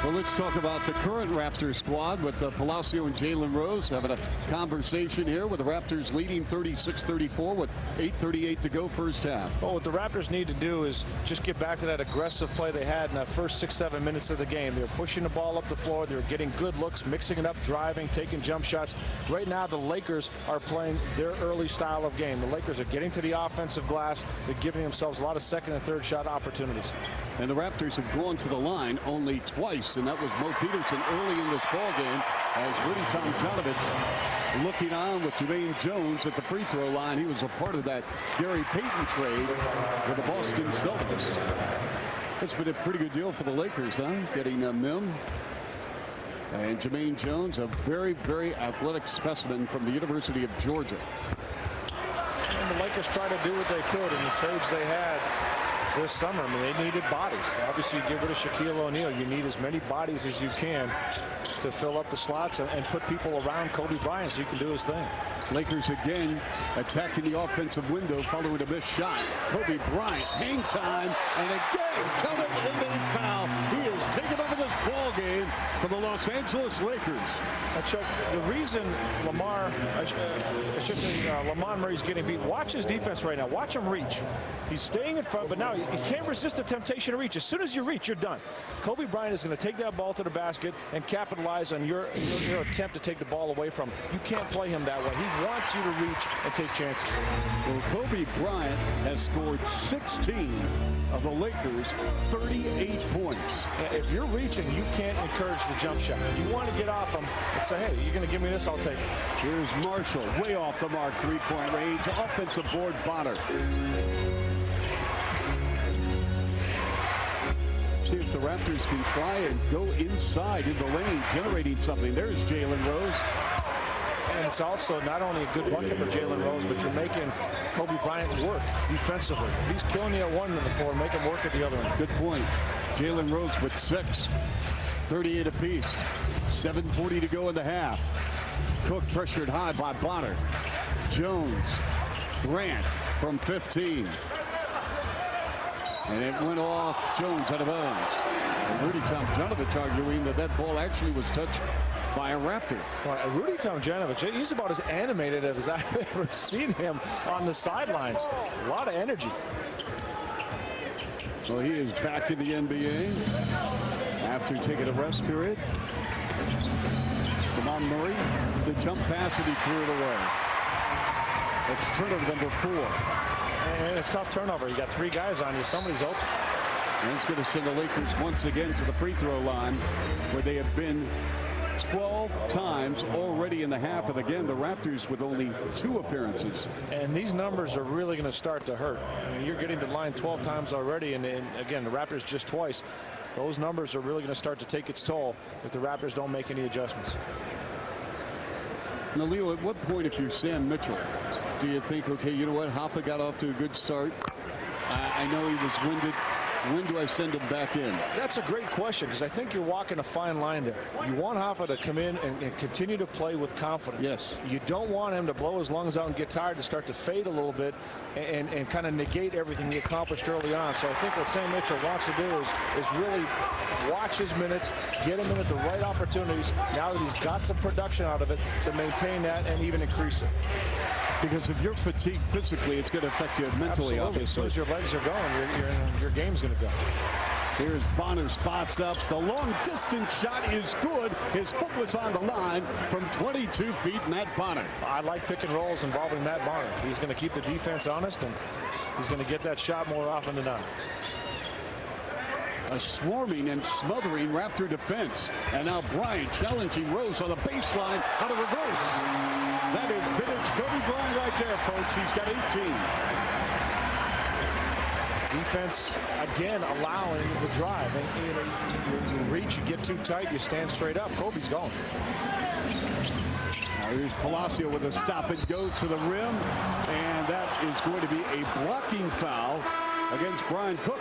Well, let's talk about the current Raptors squad with Palacio and Jalen Rose having a conversation here with the Raptors leading 36-34 with 8:38 to go first half. Well, what the Raptors need to do is just get back to that aggressive play they had in that first 6-7 minutes of the game. They were pushing the ball up the floor. They were getting good looks, mixing it up, driving, taking jump shots. Right now, the Lakers are playing their early style of game. The Lakers are getting to the offensive glass. They're giving themselves a lot of second and third shot opportunities. And the Raptors have gone to the line only twice, and that was Mo Peterson early in this ball game as Rudy Tomjanovich looking on with Jermaine Jones at the free throw line. He was a part of that Gary Payton trade with the Boston Celtics. It's been a pretty good deal for the Lakers, huh? Getting Mim and Jermaine Jones, a very, very athletic specimen from the University of Georgia. And the Lakers tried to do what they could in the trades they had this summer. I mean, they needed bodies. Obviously, you get rid of Shaquille O'Neal. You need as many bodies as you can to fill up the slots and put people around Kobe Bryant so he can do his thing. Lakers again attacking the offensive window following a missed shot. Kobe Bryant, hang time, and again, counted and then foul. He has taken over this ball game for the Los Angeles Lakers. Chuck, the reason Lamont Murray's getting beat, watch his defense right now. Watch him reach. He's staying in front, but now he can't resist the temptation to reach. As soon as you reach, you're done. Kobe Bryant is going to take that ball to the basket and capitalize on your attempt to take the ball away from him. You can't play him that way. He wants you to reach and take chances. Well, Kobe Bryant has scored 16 of the Lakers' 38 points. If you're reaching, you can't encourage the jump shot. You want to get off him and say, hey, you're going to give me this, I'll take it. Here's Marshall, way off the mark, three-point range. Offensive board, Bonner. See if the Raptors can try and go inside in the lane, generating something. There's Jalen Rose. And it's also not only a good bucket for Jalen Rose, but you're making Kobe Bryant work defensively. If he's killing you at one end of the floor, make him work at the other end. Good point. Jalen Rose with 6, 38 apiece. 7:40 to go in the half. Cook pressured high by Bonner. Jones, Grant from 15. And it went off Jones out of bounds. And Rudy Tomjanovich arguing that that ball actually was touched by a Raptor. Well, Rudy Tomjanovich, he's about as animated as I've ever seen him on the sidelines. A lot of energy. Well, he is back in the NBA after taking a rest period. Jamal Murray, the jump pass, and he threw it away. It's turnover number 4. And a tough turnover. You got 3 guys on you. Somebody's open. And it's going to send the Lakers once again to the free throw line, where they have been 12 times already in the half. And again, the Raptors with only 2 appearances. And these numbers are really going to start to hurt. I mean, you're getting to the line 12 times already. And again, the Raptors just twice. Those numbers are really going to start to take its toll if the Raptors don't make any adjustments. Now, Leo, at what point, if you're Sam Mitchell, do you think, okay, you know what, Hoffa got off to a good start. I know he was winded. When do I send him back in? That's a great question, because I think you're walking a fine line there. You want Hoffa to come in and continue to play with confidence. Yes. You don't want him to blow his lungs out and get tired to start to fade a little bit and kind of negate everything he accomplished early on. So I think what Sam Mitchell wants to do is really watch his minutes, get him in at the right opportunities, now that he's got some production out of it, to maintain that and even increase it. Because if you're fatigued physically, it's going to affect you mentally, Absolutely. obviously. As soon as your legs are going, your game's going to go. Here's Bonner, spots up. The long-distance shot is good. His foot was on the line from 22 feet, Matt Bonner. I like pick and rolls involving Matt Bonner. He's going to keep the defense honest, and he's going to get that shot more often than not. A swarming and smothering Raptor defense. And now Bryant challenging Rose on the baseline out of reverse. That is vintage Kobe Bryant right there, folks. He's got 18. Defense, again, allowing the drive. And you reach, you get too tight, you stand straight up. Kobe's going. Now here's Palacio with a stop and go to the rim. And that is going to be a blocking foul against Brian Cook.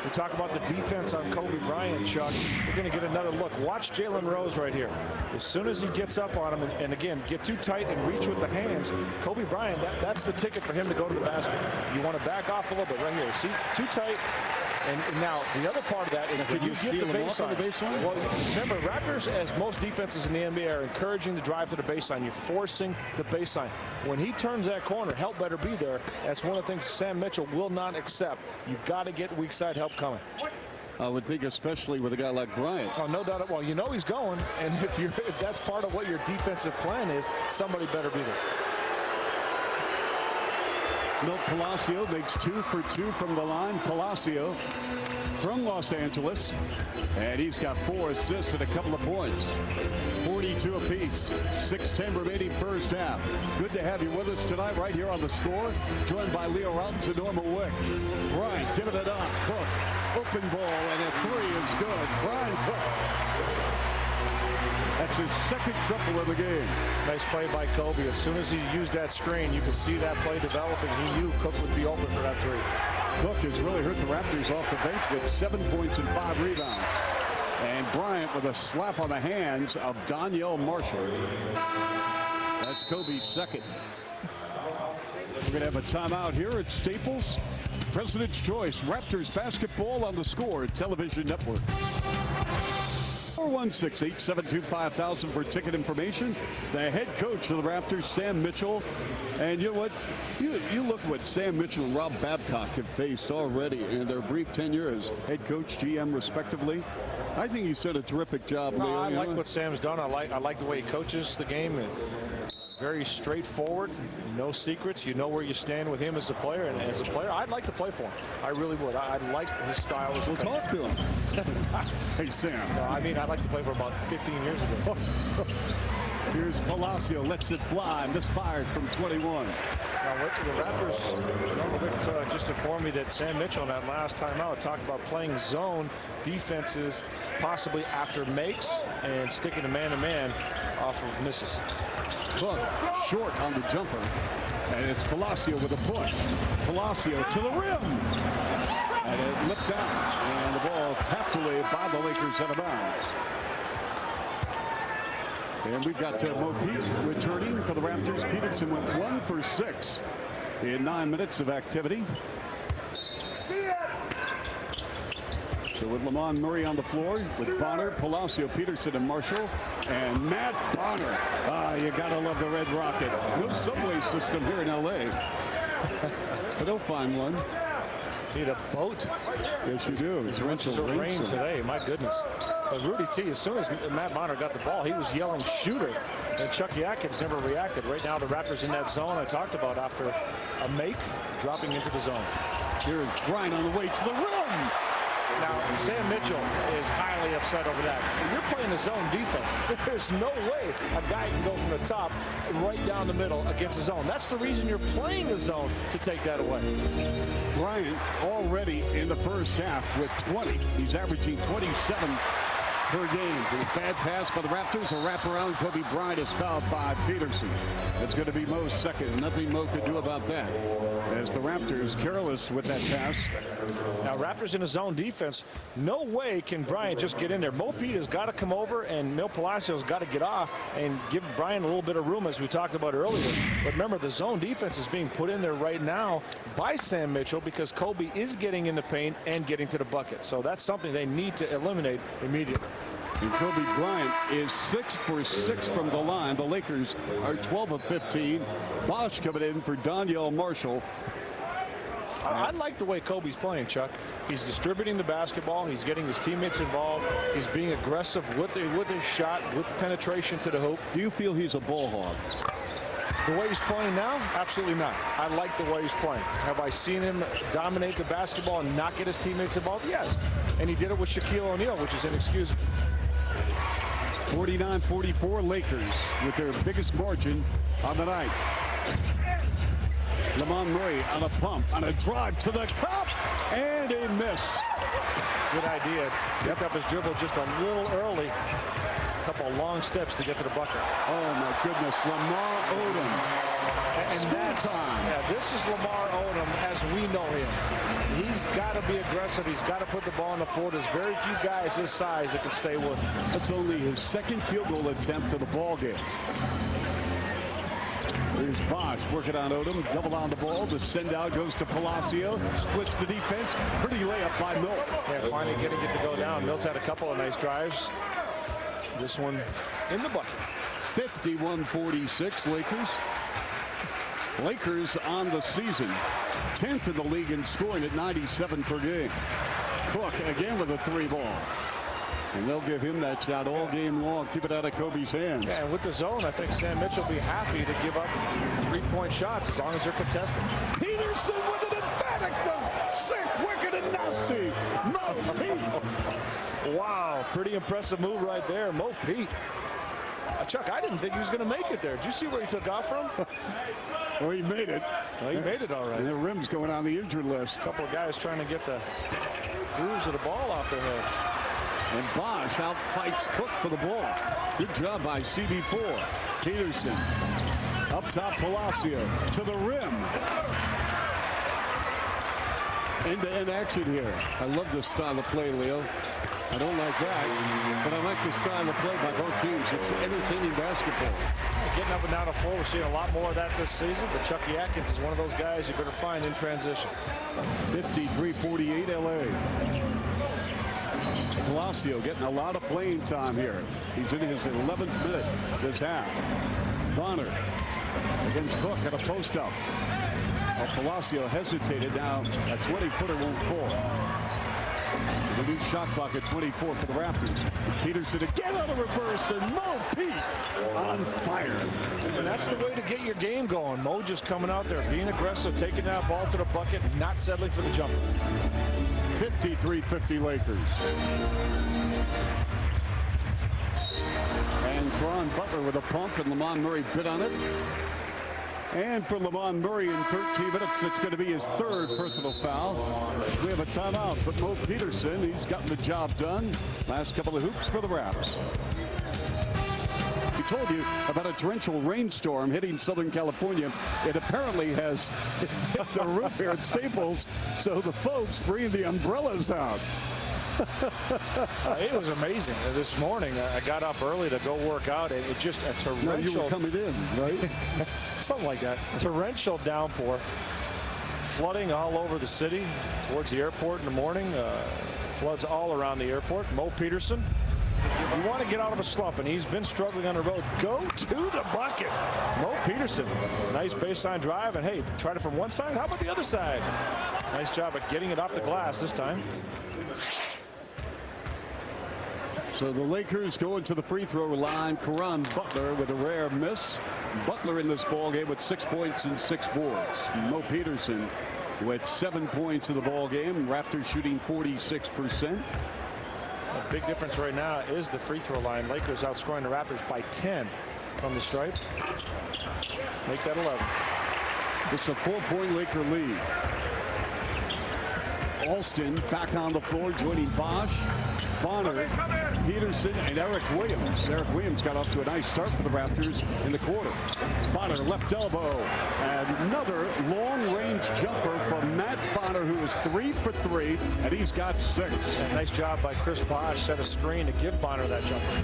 We talk about the defense on Kobe Bryant, Chuck. We're going to get another look. Watch Jalen Rose right here. As soon as he gets up on him and again, get too tight and reach with the hands, Kobe Bryant, that's the ticket for him to go to the basket. You want to back off a little bit right here. See, too tight. And now the other part of that is when you get the baseline. Well, remember, Raptors, as most defenses in the NBA, are encouraging the drive to the baseline. You're forcing the baseline. When he turns that corner, help better be there. That's one of the things Sam Mitchell will not accept. You've got to get weak side help coming. I would think, especially with a guy like Bryant. Oh, no doubt. Well, you know he's going, and if that's part of what your defensive plan is, somebody better be there. Milt Palacio makes 2 for 2 from the line. Palacio from Los Angeles. And he's got 4 assists and a couple of points. 42 apiece. 6:10 remaining first half. Good to have you with us tonight right here on The Score. Joined by Leo Routins and Norma Wick. Bryant giving it up. Cook. Open ball, and a 3 is good. Brian Cook. That's his second triple of the game. Nice play by Kobe. As soon as he used that screen, you could see that play developing. He knew Cook would be open for that 3. Cook has really hurt the Raptors off the bench with 7 points and 5 rebounds. And Bryant with a slap on the hands of Donyell Marshall. That's Kobe's second. We're going to have a timeout here at Staples. President's Choice Raptors basketball on The Score television network. 416-872-5000 for ticket information. The head coach of the Raptors, Sam Mitchell. And you know what? You look what Sam Mitchell and Rob Babcock have faced already in their brief tenure as head coach, GM, respectively. I think he's done a terrific job, Leo. I like what Sam's done. I like the way he coaches the game. And very straightforward, no secrets. You know where you stand with him as a player, and as a player, I'd like to play for him. I really would. I like his style as a coach. Talk to him. Hey, Sam. No, I mean, I'd like to play for about 15 years ago. Here's Palacio, lets it fly, misfired from 21. Now, the Raptors just informed me that Sam Mitchell in that last timeout talked about playing zone defenses possibly after makes and sticking to man-to-man off of misses. Cook short on the jumper, and it's Palacio with a push. Palacio to the rim, and it lipped out, and the ball tapped away by the Lakers out of bounds. And we've got Mo Pete returning for the Raptors. Peterson went 1 for 6 in 9 minutes of activity. So with Lamont Murray on the floor, with Bonner, Palacio, Peterson, and Marshall, and Matt Bonner. You gotta love the Red Rocket. No subway system here in LA. But they'll find one. Need a boat. Yes, you do. It's torrential rain today. My goodness. But Rudy T, as soon as Matt Bonner got the ball, he was yelling shooter. And Chucky Atkins never reacted. Right now, the Raptors in that zone I talked about after a make, dropping into the zone. Here is Bryant on the way to the rim. Now, Sam Mitchell is highly upset over that. You're playing a zone defense. There's no way a guy can go from the top right down the middle against a zone. That's the reason you're playing a zone, to take that away. Bryant already in the first half with 20. He's averaging 27 per game. The bad pass by the Raptors. A wraparound. Kobe Bryant is fouled by Peterson. It's going to be Mo's second. Nothing Mo could do about that, as the Raptors careless with that pass. Now, Raptors in a zone defense. No way can Bryant just get in there. Mo Pete has got to come over, and Mil Palacio's got to get off and give Bryant a little bit of room, as we talked about earlier. But remember, the zone defense is being put in there right now by Sam Mitchell, because Kobe is getting in the paint and getting to the bucket. So that's something they need to eliminate immediately. And Kobe Bryant is 6 for 6 from the line. The Lakers are 12 of 15. Bosch coming in for Donyell Marshall. I like the way Kobe's playing, Chuck. He's distributing the basketball. He's getting his teammates involved. He's being aggressive with his shot, with penetration to the hoop. Do you feel he's a ball hog? The way he's playing now? Absolutely not. I like the way he's playing. Have I seen him dominate the basketball and not get his teammates involved? Yes. And he did it with Shaquille O'Neal, which is inexcusable. 49-44 Lakers with their biggest margin on the night. Lamont Murray on a pump, on a drive to the cup, and a miss. Good idea. Picked up his dribble just a little early. A couple of long steps to get to the bucket. Oh, my goodness. Lamar Odom. And that's, this is Lamar Odom as we know him. He's got to be aggressive. He's got to put the ball on the floor. There's very few guys his size that can stay with him. That's only his second field goal attempt of the ball game. Here's Bosch working on Odom. Double on the ball. The send out goes to Palacio. Splits the defense. Pretty layup by Milt. Yeah, finally getting it to go down. Milt's had a couple of nice drives. This one in the bucket. 51-46 Lakers. Lakers on the season 10th in the league in scoring at 97 per game. Cook again with a 3-ball. And they'll give him that shot all game long. Keep it out of Kobe's hands. Yeah, and with the zone, I think Sam Mitchell will be happy to give up 3-point shots as long as they're contested. Peterson with an emphatic dunk. Sick, wicked, and nasty. Mo Pete. Wow, pretty impressive move right there. Mo Pete. Chuck, I didn't think he was going to make it there. Did you see where he took off from? Well, he made it. Well, he made it all right. And the rim's going on the injured list. A couple of guys trying to get the grooves of the ball off their head. And Bosch outfights Cook for the ball. Good job by CB4. Peterson up top, Palacio to the rim. End-to-end action here. I love this style of play, Leo. I don't like that, but I like the style of play by both teams. It's entertaining basketball. Getting up and down the floor, we're seeing a lot more of that this season, but Chucky Atkins is one of those guys you better find in transition. 53-48 LA. Palacio getting a lot of playing time here. He's in his 11th minute this half. Bonner against Cook at a post-up. Well, Palacio hesitated. Now a 20-footer won't fall. The new shot clock at 24 for the Raptors. Peterson again on the reverse, and Mo Pete on fire. And that's the way to get your game going. Mo just coming out there, being aggressive, taking that ball to the bucket, not settling for the jumper. 53-50 Lakers. And Braun Butler with a pump, and Lamont Murray bit on it. And for Lamont Murray in 13 minutes, it's going to be his third personal foul. We have a timeout, but Mo Peterson, he's gotten the job done. Last couple of hoops for the Raps. We told you about a torrential rainstorm hitting Southern California. It apparently has hit the roof here at Staples, so the folks bring the umbrellas out. It was amazing. This morning, I got up early to go work out, and it just a torrential. No, you were coming in, right? Something like that. Torrential downpour, flooding all over the city towards the airport in the morning. Floods all around the airport. Mo Peterson, you want to get out of a slump, and he's been struggling on the road. Go to the bucket. Mo Peterson, nice baseline drive, and hey, tried it from one side. How about the other side? Nice job at getting it off the glass this time. So the Lakers going to the free throw line. Caron Butler with a rare miss. Butler in this ball game with 6 points and 6 boards. Mo Peterson with 7 points in the ball game. Raptors shooting 46%. A big difference right now is the free throw line. Lakers outscoring the Raptors by 10 from the stripe. Make that 11. It's a 4-point Laker lead. Alston back on the floor joining Bosch, Bonner, Peterson, and Eric Williams. Eric Williams got off to a nice start for the Raptors in the quarter. Bonner left elbow. And another long-range jumper from Matt Bonner, who is 3 for 3, and he's got 6. And nice job by Chris Bosch. Set a screen to give Bonner that jumper.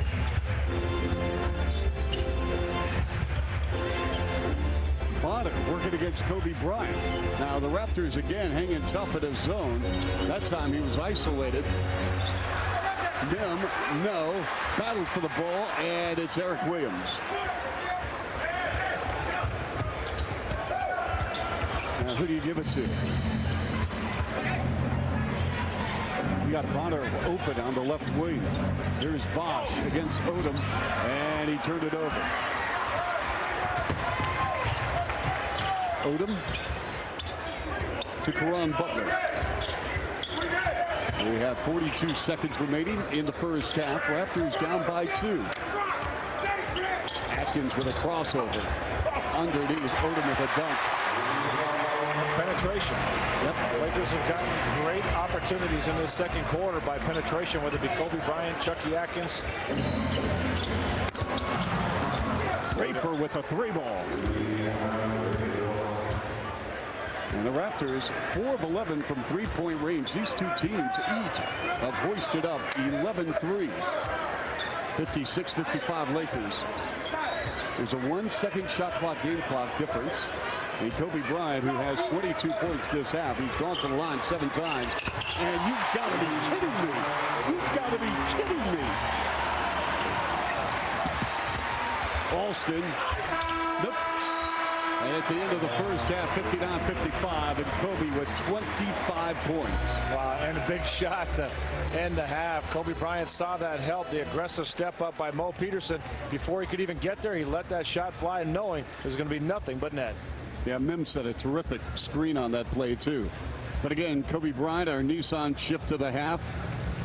Bonner working against Kobe Bryant. Now the Raptors again hanging tough in his zone. That time he was isolated. Nim, no. Battle for the ball, and it's Eric Williams. Now who do you give it to? You got Bonner open on the left wing. Here's Bosch against Odom, and he turned it over. Odom to Caron Butler. We have 42 seconds remaining in the first half. Raptors down by 2. Atkins with a crossover. Underneath, Odom with a dunk. Penetration. Yep. The Lakers have gotten great opportunities in this second quarter by penetration, whether it be Kobe Bryant, Chucky Atkins. Rafer with a 3-ball. And the Raptors, 4 of 11 from three-point range. These two teams each have hoisted up 11 threes. 56-55 Lakers. There's a 1-second shot clock, game clock difference. And Kobe Bryant, who has 22 points this half, he's gone to the line 7 times. And you've got to be kidding me. You've got to be kidding me. Alston. Nope. And at the end of the first half, 59-55, and Kobe with 25 points. Wow, and a big shot to end the half. Kobe Bryant saw that help, the aggressive step up by Mo Peterson. Before he could even get there, he let that shot fly, knowing there's going to be nothing but net. Yeah, Mims had a terrific screen on that play, too. But again, Kobe Bryant, our Nissan shift to the half.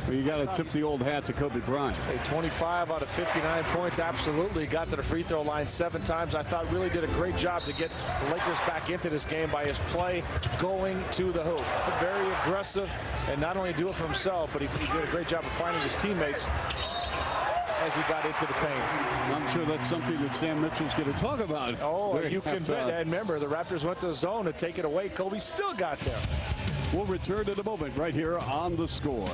Well, you got to tip the old hat to Kobe Bryant. Hey, 25 out of 59 points, absolutely. Got to the free throw line 7 times. I thought really did a great job to get the Lakers back into this game by his play going to the hoop. Very aggressive, and not only do it for himself, but he did a great job of finding his teammates as he got into the paint. I'm sure that's something that Sam Mitchell's going to talk about. Oh, you can bet. And remember, the Raptors went to the zone to take it away. Kobe still got there. We'll return in a moment right here on The Score.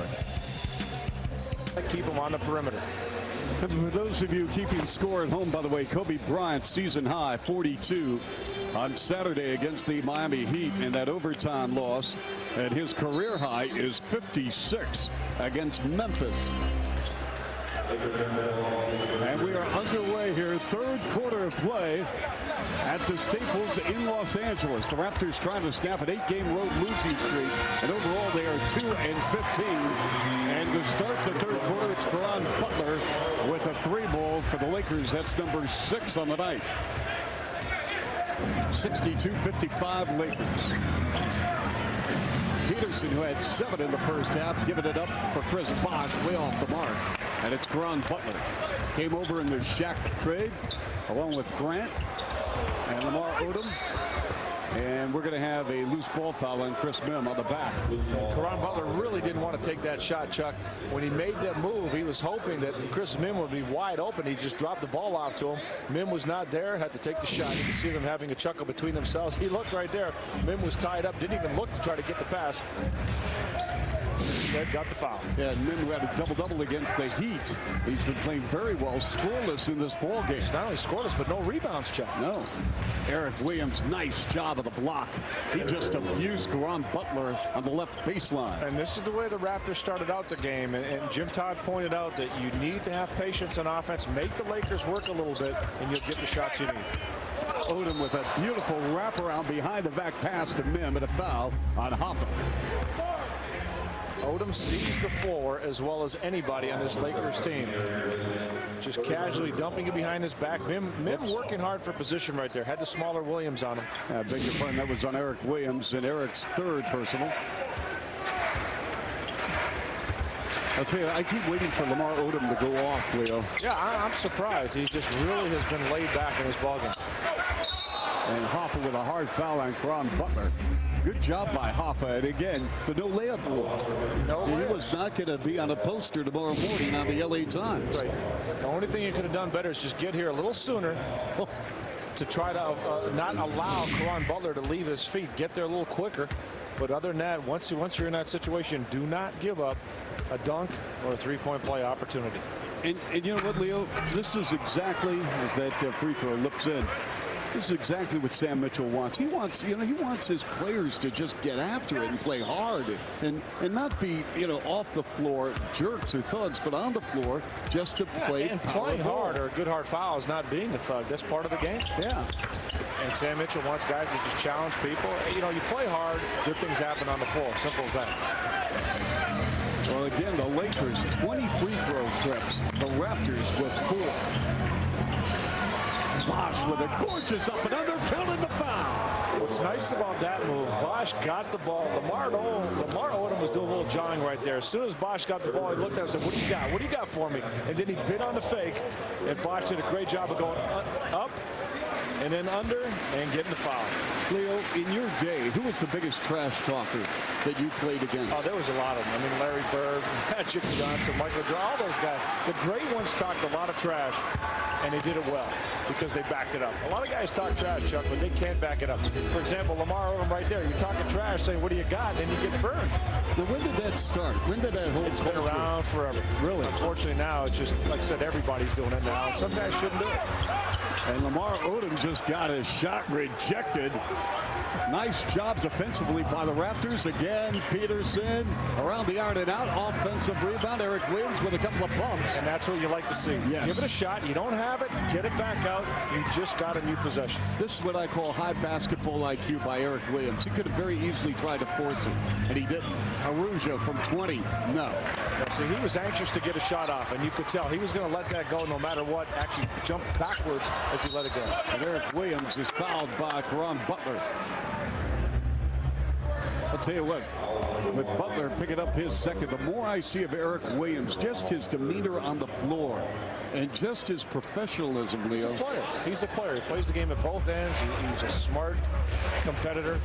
Keep him on the perimeter. And for those of you keeping score at home, by the way, Kobe Bryant season high 42 on Saturday against the Miami Heat in that overtime loss, and his career high is 56 against Memphis. And we are underway here, third quarter of play at the Staples in Los Angeles. The Raptors trying to snap an 8-game road losing streak, and overall they are 2-15. And to start the third quarter, it's Caron Butler with a 3-ball for the Lakers. That's number 6 on the night. 62-55 Lakers. Peterson, who had 7 in the first half, giving it up for Chris Bosch, way off the mark. And it's Caron Butler. Came over in the Shaq trade, along with Grant. And Lamar Odom. And we're going to have a loose ball foul on Chris Mim on the back. Caron Butler really didn't want to take that shot, Chuck. When he made that move, he was hoping that Chris Mim would be wide open. He just dropped the ball off to him. Mim was not there, had to take the shot. You can see them having a chuckle between themselves. He looked right there. Mim was tied up, didn't even look to try to get the pass. Instead, got the foul. Yeah, and Mim had a double-double against the Heat. He's been playing very well, scoreless in this ball game. Not only scoreless, but no rebounds, Chuck. No. Eric Williams, nice job of the block. He just abused Caron Butler on the left baseline. And this is the way the Raptors started out the game. And Jim Todd pointed out that you need to have patience on offense, make the Lakers work a little bit, and you'll get the shots you need. Odom with a beautiful wraparound behind the back pass to Mim and a foul on Hoffa. Odom sees the floor as well as anybody on this Lakers team. Just casually dumping it behind his back. Mim working hard for position right there. Had the smaller Williams on him. I beg your pardon, that was on Eric Williams and Eric's third personal. I'll tell you, I keep waiting for Lamar Odom to go off, Leo. Yeah, I'm surprised. He just really has been laid back in his ballgame. And Hoffa with a hard foul on Caron Butler. Good job by Hoffa. And again, the no layup rule. He was not going to be on a poster tomorrow morning on the LA Times. Right. The only thing you could have done better is just get here a little sooner to try to not allow Caron Butler to leave his feet. Get there a little quicker. But other than that, once you're in that situation, do not give up a dunk or a three-point play opportunity. And you know what, Leo? This is exactly as that free throw lips in. This is exactly what Sam Mitchell wants. He wants his players to just get after it and play hard and not be, off the floor jerks or thugs, but on the floor just to play. And playing hard or a good hard foul is not being a thug. That's part of the game. Yeah. And Sam Mitchell wants guys that just challenge people. You play hard, good things happen on the floor. Simple as that. Well, again, the Lakers 20 free throw trips. The Raptors with 4. Bosh with a gorgeous up and under, counting the foul. What's nice about that move, Bosh got the ball. Lamar Odom was doing a little jawing right there. As soon as Bosh got the ball, he looked at him and said, "What do you got? What do you got for me?" And then he bit on the fake, and Bosh did a great job of going up and then under and getting the foul. Leo, in your day, who was the biggest trash talker that you played against? Oh, there was a lot of them. I mean, Larry Bird, Magic Johnson, Michael Jordan, all those guys. The great ones talked a lot of trash, and they did it well because they backed it up. A lot of guys talk trash, Chuck, but they can't back it up. For example, Lamar Odom right there. You're talking trash, saying, "What do you got?" And you get burned. Now, when did that start? When did that whole It's been around forever. Really? Unfortunately, now it's just, like I said, everybody's doing it now. Some guys shouldn't do it. And Lamar Odom just got his shot rejected. Nice job defensively by the Raptors. Again, Peterson around the iron and out. Offensive rebound. Eric Williams with a couple of bumps. And that's what you like to see. Yes. Give it a shot. You don't have it. Get it back out. You just got a new possession. This is what I call high basketball IQ by Eric Williams. He could have very easily tried to force it, and he didn't. Arujo from 20. No. See, he was anxious to get a shot off, and you could tell he was going to let that go no matter what. Actually jumped backwards as he let it go. And Eric Williams is fouled by Caron Butler. I'll tell you what, with Butler picking up his second, the more I see of Eric Williams, just his demeanor on the floor and just his professionalism, Leo. He's a player. He's a player. He plays the game at both ends. He's a smart competitor.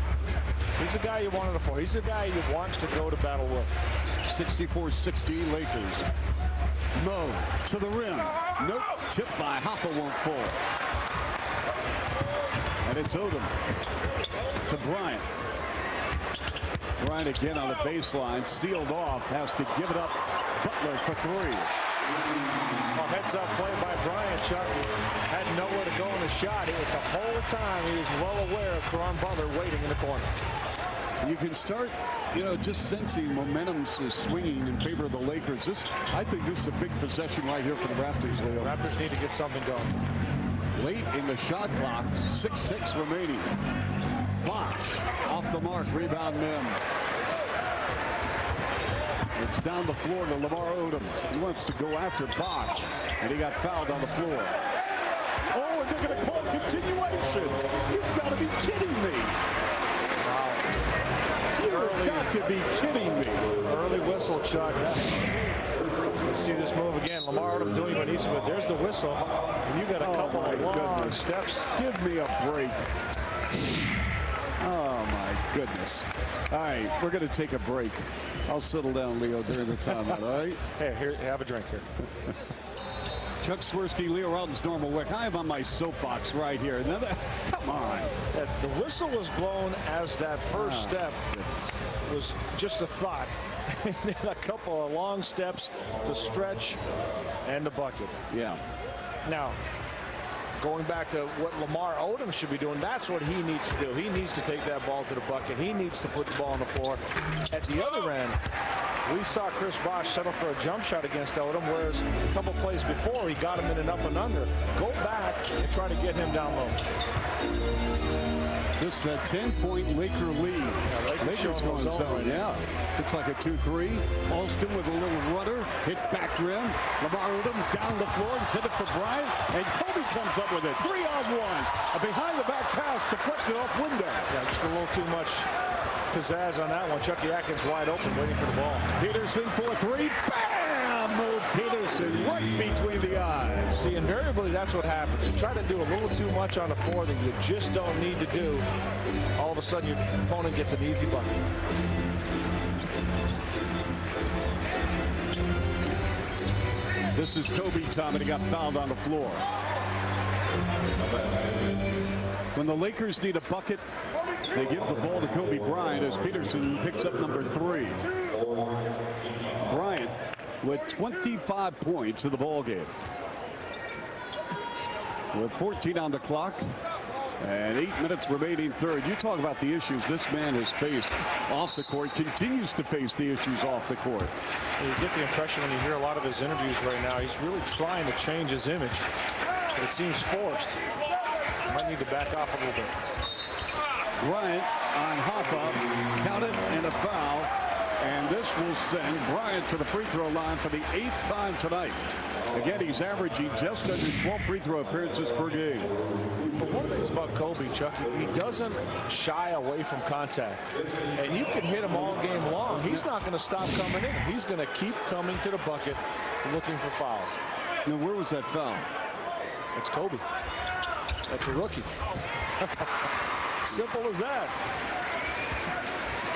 He's the guy you want on the floor. He's the guy you want to go to battle with. 64-60 Lakers. Mo to the rim. Nope. Tipped by Hoffa, won't fall. And it's Odom to Bryant. Bryant again on the baseline, sealed off, has to give it up. Butler for three. Well, heads up play by Bryant. Chuck had nowhere to go in the shot. It was the whole time he was well aware of Caron Butler waiting in the corner. You can start, just sensing momentum is swinging in favor of the Lakers. I think this is a big possession right here for the Raptors, Leo. Raptors need to get something going. Late in the shot clock, 6:6 remaining. Bosh off the mark, rebound Mim. It's down the floor to Lamar Odom. He wants to go after Bosh, and he got fouled on the floor. Oh, and they're going to call continuation. You've got to be kidding me. Wow. You've got to be kidding me. Early whistle, Chuck. Let's see this move again. Lamar Odom doing what he's with. There's the whistle. And you got a couple of long the steps. Give me a break. Oh, my goodness. All right, we're going to take a break. I'll settle down, Leo, during the timeout, all right? Hey, here, have a drink here. Chuck Swirsky, Leo Rollins, Normal Wick. I am on my soapbox right here. Now come on. The whistle was blown as that first step was just a thought. And then a couple of long steps to stretch and the bucket. Yeah. Now, going back to what Lamar Odom should be doing, that's what he needs to do. He needs to take that ball to the bucket. He needs to put the ball on the floor. At the other end, we saw Chris Bosh settle for a jump shot against Odom, whereas a couple plays before he got him in an up and under. Go back and try to get him down low. This 10-point Laker lead. Yeah, Lakers going zone. Right. Yeah. It's like a 2-3. Alston with a little rudder. Hit back rim. Lamar Odom down the floor. Intended for Bryant. And Kobe comes up with it. 3-on-1. A behind-the-back pass deflected off window. Yeah, just a little too much pizzazz on that one. Chucky Atkins wide open waiting for the ball. Peterson for a 3. Bam! Move Peterson right between the eyes. See, invariably that's what happens. You try to do a little too much on the floor that you just don't need to do. All of a sudden your opponent gets an easy bucket. This is Kobe time, and he got fouled on the floor. When the Lakers need a bucket, they give the ball to Kobe Bryant as Peterson picks up number 3. Bryant with 25 points in the ball game. With 14 on the clock and 8 minutes remaining third. You talk about the issues this man has faced off the court, continues to face the issues off the court. You get the impression when you hear a lot of his interviews right now, he's really trying to change his image, but it seems forced. He might need to back off a little bit. Bryant on hop-up, count it, and a foul. And this will send Bryant to the free throw line for the 8th time tonight. Again, he's averaging just under 12 free throw appearances per game. But one of the things about Kobe, Chuck, he doesn't shy away from contact. And you can hit him all game long. He's not going to stop coming in. He's going to keep coming to the bucket looking for fouls. Now, where was that foul? It's Kobe. That's a rookie. Simple as that.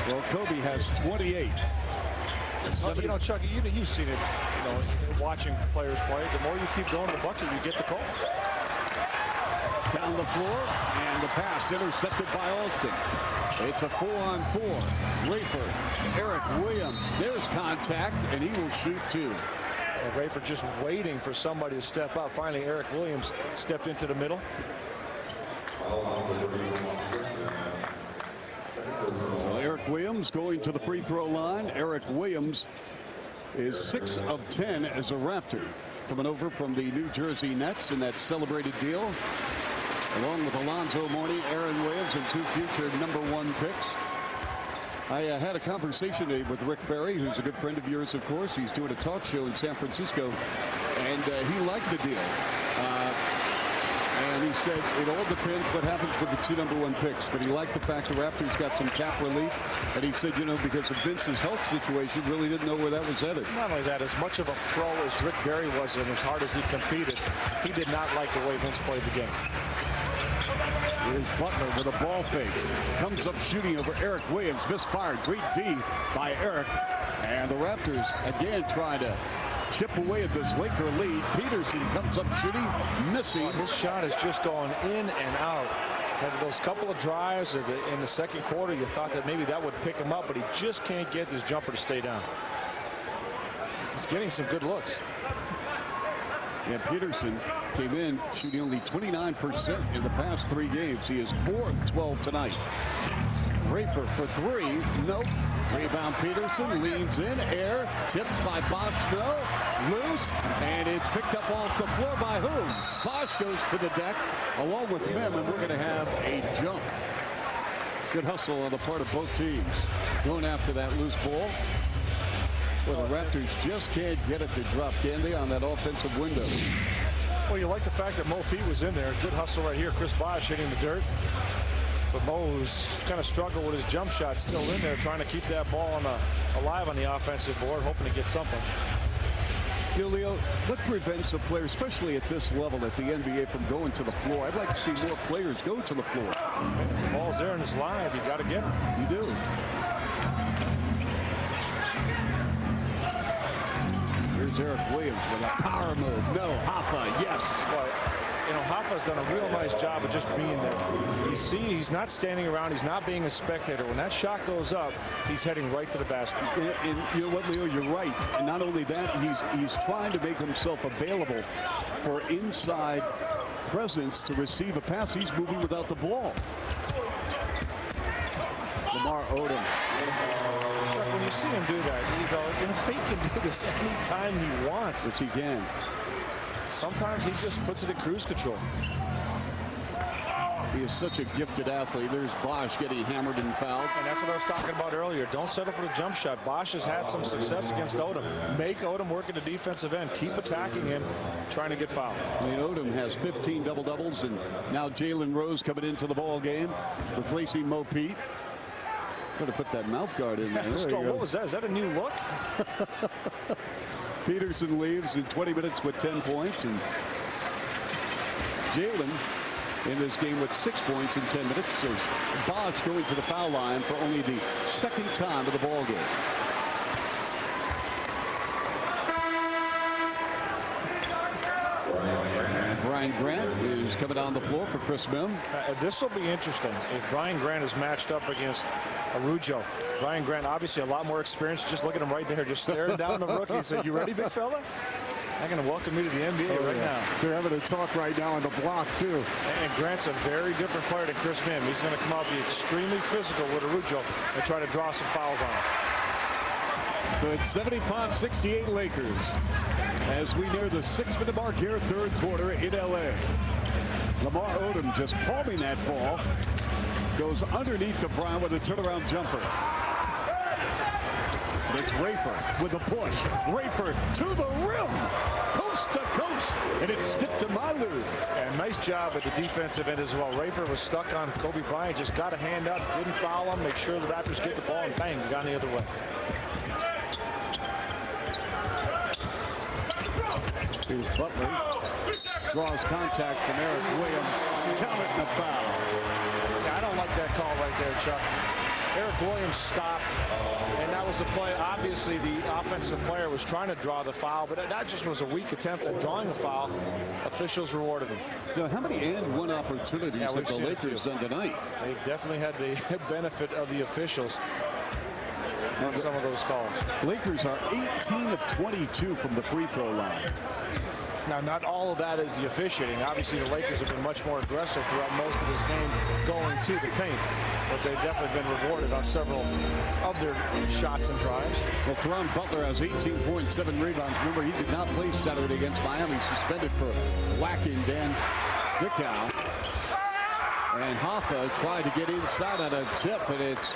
Well, Kobe has 28. Well, you know, Chuck, you've seen it, you know, watching players play. The more you keep going to the bucket, you get the calls. Down the floor, and the pass intercepted by Alston. It's a 4-on-4. Rayford, Eric Williams. There's contact, and he will shoot 2. Rayford just waiting for somebody to step up. Finally, Eric Williams stepped into the middle. Well, Eric Williams going to the free throw line. Eric Williams is 6 of 10 as a Raptor, coming over from the New Jersey Nets in that celebrated deal, along with Alonzo Mourning, Aaron Williams, and 2 future #1 picks. I had a conversation today with Rick Barry, who's a good friend of yours, of course. He's doing a talk show in San Francisco, and he liked the deal. And he said it all depends what happens with the 2 #1 picks. But he liked the fact the Raptors got some cap relief. And he said, you know, because of Vince's health situation, really didn't know where that was headed. Not only that, as much of a pro as Rick Barry was and as hard as he competed, he did not like the way Vince played the game. Here's Butler with a ball fake. Comes up shooting over Eric Williams. Misfired. Great D by Eric. And the Raptors again trying to chip away at this Laker lead. Peterson comes up shooting, missing. His shot is just going in and out. Had those couple of drives in the second quarter, you thought that maybe that would pick him up, but he just can't get his jumper to stay down. He's getting some good looks. Yeah, Peterson came in shooting only 29% in the past 3 games. He is 4 of 12 tonight. Rayford for 3. Nope. Rebound Peterson, leans in, air, tipped by Bosch, no, loose, and it's picked up off the floor by whom? Bosch goes to the deck along with Mem, and we're going to have a jump. Good hustle on the part of both teams. Going after that loose ball. Well, the Raptors just can't get it to drop, can they, on that offensive window? Well, you like the fact that Mo Pete was in there. Good hustle right here. Chris Bosch hitting the dirt. But Mo's kind of struggled with his jump shot, still in there, trying to keep that ball alive on the offensive board, hoping to get something. Leo, what prevents a player, especially at this level at the NBA, from going to the floor? I'd like to see more players go to the floor. The ball's there and it's live. You got to get it. You do. Here's Eric Williams with a power move. No, Hoffa, yes. But, you know, Hoffa's done a real nice job of just being there. He's not standing around. He's not being a spectator. When that shot goes up, he's heading right to the basket. And you know what, Leo, you're right. And not only that, he's trying to make himself available for inside presence to receive a pass. He's moving without the ball. Lamar Odom. When you see him do that, you go, you know, he can do this anytime he wants. Yes, he can. Sometimes he just puts it in cruise control. He is such a gifted athlete. There's Bosch getting hammered and fouled. And that's what I was talking about earlier. Don't settle for the jump shot. Bosch has had some success against Odom. Make Odom work at the defensive end. Keep attacking him, trying to get fouled. I mean, Odom has 15 double-doubles, and now Jalen Rose coming into the ball game, replacing Mo Pete. Got to put that mouth guard in there. Let's go. What was that? Is that a new look? Peterson leaves in 20 minutes with 10 points, and Jalen in this game with 6 points in 10 minutes. So Bosch going to the foul line for only the second time of the ball game. Brian Grant is coming down the floor for Chris Mim. This will be interesting if Brian Grant is matched up against Arujo. Brian Grant, obviously a lot more experience. Just look at him right there, just staring down the rookie and say, "You ready, big fella?" I'm going to welcome you to the NBA right now. They're having a talk right now on the block, too. And Grant's a very different player than Chris Mim. He's going to come out and be extremely physical with Arujo and try to draw some fouls on him. So it's 75-68 Lakers as we near the 6-minute mark here, third quarter in L.A. Lamar Odom just palming that ball. Goes underneath to Brown with a turnaround jumper. It's Rafer with a push. Rafer to the rim. Coast to coast. And it's skipped to Malu. And nice job at the defensive end as well. Rafer was stuck on Kobe Bryant. Just got a hand up. Didn't foul him. Make sure the Raptors get the ball. And bang, got the other way. Here's Butler. Draws contact from Eric Williams. Counted in the foul. Yeah, I don't like that call right there, Chuck. Eric Williams stopped, and that was a play. Obviously, the offensive player was trying to draw the foul, but that just was a weak attempt at drawing a foul. Officials rewarded him. Now, how many and-one opportunities have the Lakers done tonight? They've definitely had the benefit of the officials on some of those calls. Lakers are 18 of 22 from the free throw line. Now, not all of that is the officiating. Obviously, the Lakers have been much more aggressive throughout most of this game going to the paint. But they've definitely been rewarded on several of their shots and tries. Well, Caron Butler has 18.7 rebounds. Remember, he did not play Saturday against Miami, suspended for whacking Dan Dickow. And Hoffa tried to get inside on a tip, but it's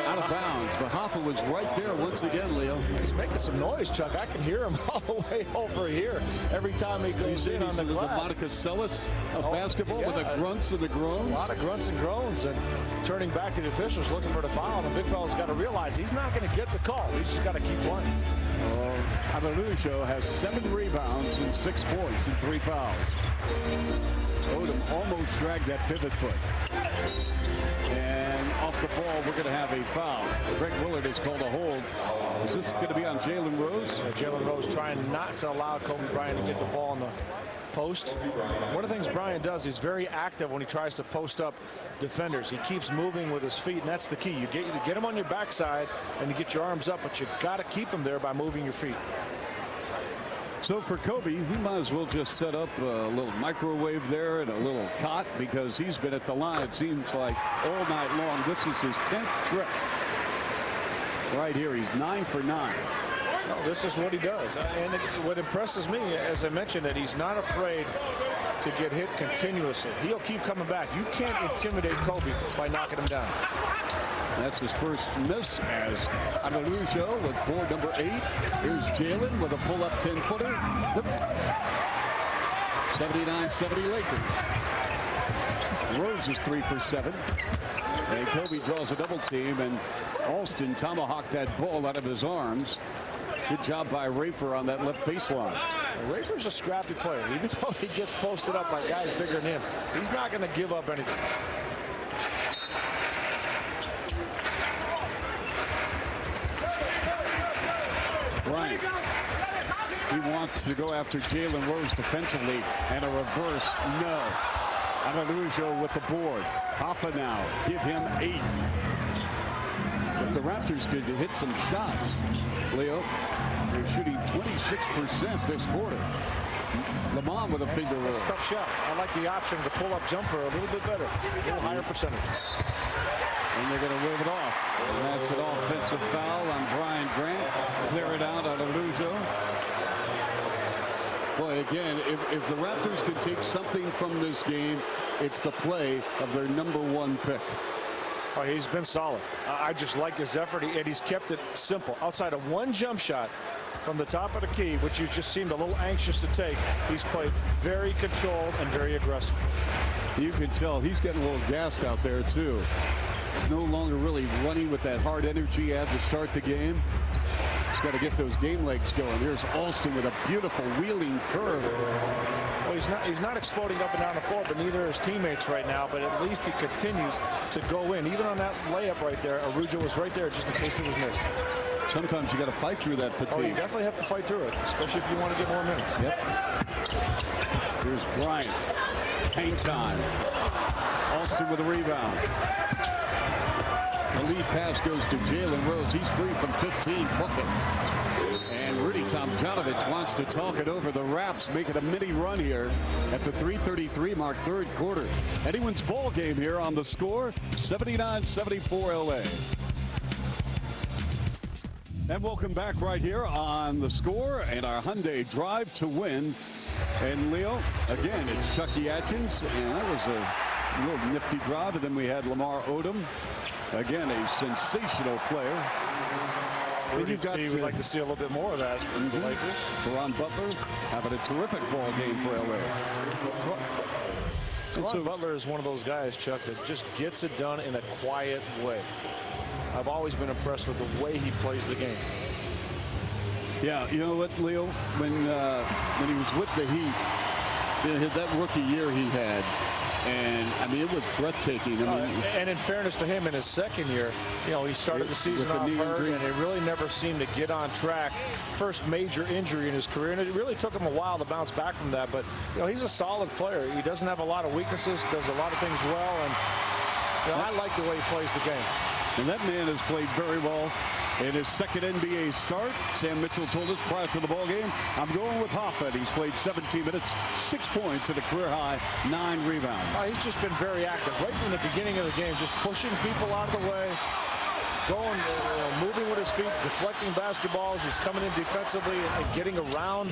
out of bounds. But Hoffa was right there once again, Leo. He's making some noise, Chuck. I can hear him all the way over here every time he goes in on the glass. The Monica Seles of basketball with the grunts and the groans. A lot of grunts and groans, and turning back to the officials looking for the foul. The big fella's got to realize he's not going to get the call. He's just got to keep playing. Abelujo has 7 rebounds and 6 points and 3 fouls. Odom almost dragged that pivot foot. And off the ball, we're going to have a foul. Greg Willard has called a hold. Is this going to be on Jalen Rose? Jalen Rose trying not to allow Kobe Bryant to get the ball in the post. One of the things Bryant does, he's very active when he tries to post up defenders. He keeps moving with his feet, and that's the key. You get him on your backside, and you get your arms up, but you got to keep him there by moving your feet. So for Kobe, we might as well just set up a little microwave there and a little cot because he's been at the line, it seems like, all night long. This is his 10th trip. Right here, he's 9 for 9. No, this is what he does. And what impresses me, as I mentioned, that he's not afraid to get hit continuously. He'll keep coming back. You can't intimidate Kobe by knocking him down. That's his first miss as Abelujo with board number 8. Here's Jalen with a pull-up 10-footer. 79-70 Lakers. Rose is 3 for 7. And Kobe draws a double team, and Alston tomahawked that ball out of his arms. Good job by Rafer on that left baseline. Rafer's a scrappy player. Even though he gets posted up by guys bigger than him, he's not going to give up anything. Bryant. He wants to go after Jalen Rose defensively, and a reverse, no. Araujo with the board. Hoffa now, give him 8. If the Raptors could hit some shots, Leo, they're shooting 26% this quarter. Lamont with a finger roll. That's a tough shot. I like the option of the pull-up jumper a little bit better, a little higher percentage. And they're going to wave it off. And that's an offensive foul on Brian Grant. Clear it out on Araujo. Boy, again, if the Raptors can take something from this game, it's the play of their #1 pick. Oh, he's been solid. I just like his effort, and he's kept it simple. Outside of one jump shot from the top of the key, which you just seemed a little anxious to take, he's played very controlled and very aggressive. You can tell he's getting a little gassed out there, too. He's no longer really running with that hard energy he had to start the game. He's got to get those game legs going. Here's Alston with a beautiful wheeling curve. Well, he's not exploding up and down the floor, but neither are his teammates right now. But at least he continues to go in. Even on that layup right there, Araujo was right there just in case it was missed. Sometimes you got to fight through that fatigue. Oh, you definitely have to fight through it, especially if you want to get more minutes. Yep. Here's Bryant. Hang time. Alston with a rebound. The lead pass goes to Jalen Rose. He's free from 15. Bucket. And Rudy Tomjanovich wants to talk it over. The Raps making a mini run here at the 3:33 mark, third quarter. Anyone's ball game here on The Score, 79-74 LA. And welcome back right here on The Score and our Hyundai Drive to Win. And Leo, again, it's Chucky Atkins, and that was a real nifty drive. And then we had Lamar Odom, again, a sensational player. Rudy T, we'd like to see a little bit more of that from the Lakers. Caron Butler having a terrific ball game for LA. Caron Butler is one of those guys, Chuck, that just gets it done in a quiet way. I've always been impressed with the way he plays the game. Yeah, you know what, Leo? When he was with the Heat, you know, that rookie year he had, and I mean, it was breathtaking. I mean, and in fairness to him, in his second year, you know, he started the season off hurt, and it really never seemed to get on track. First major injury in his career, and it really took him a while to bounce back from that. But you know, he's a solid player. He doesn't have a lot of weaknesses, does a lot of things well, and you know, I like the way he plays the game. And that man has played very well in his second NBA start. Sam Mitchell told us prior to the ball game, I'm going with Hoffa. He's played 17 minutes, 6 points, and a career high 9 rebounds. He's just been very active right from the beginning of the game, just pushing people out of the way, going, moving with his feet, deflecting basketballs. He's coming in defensively and getting around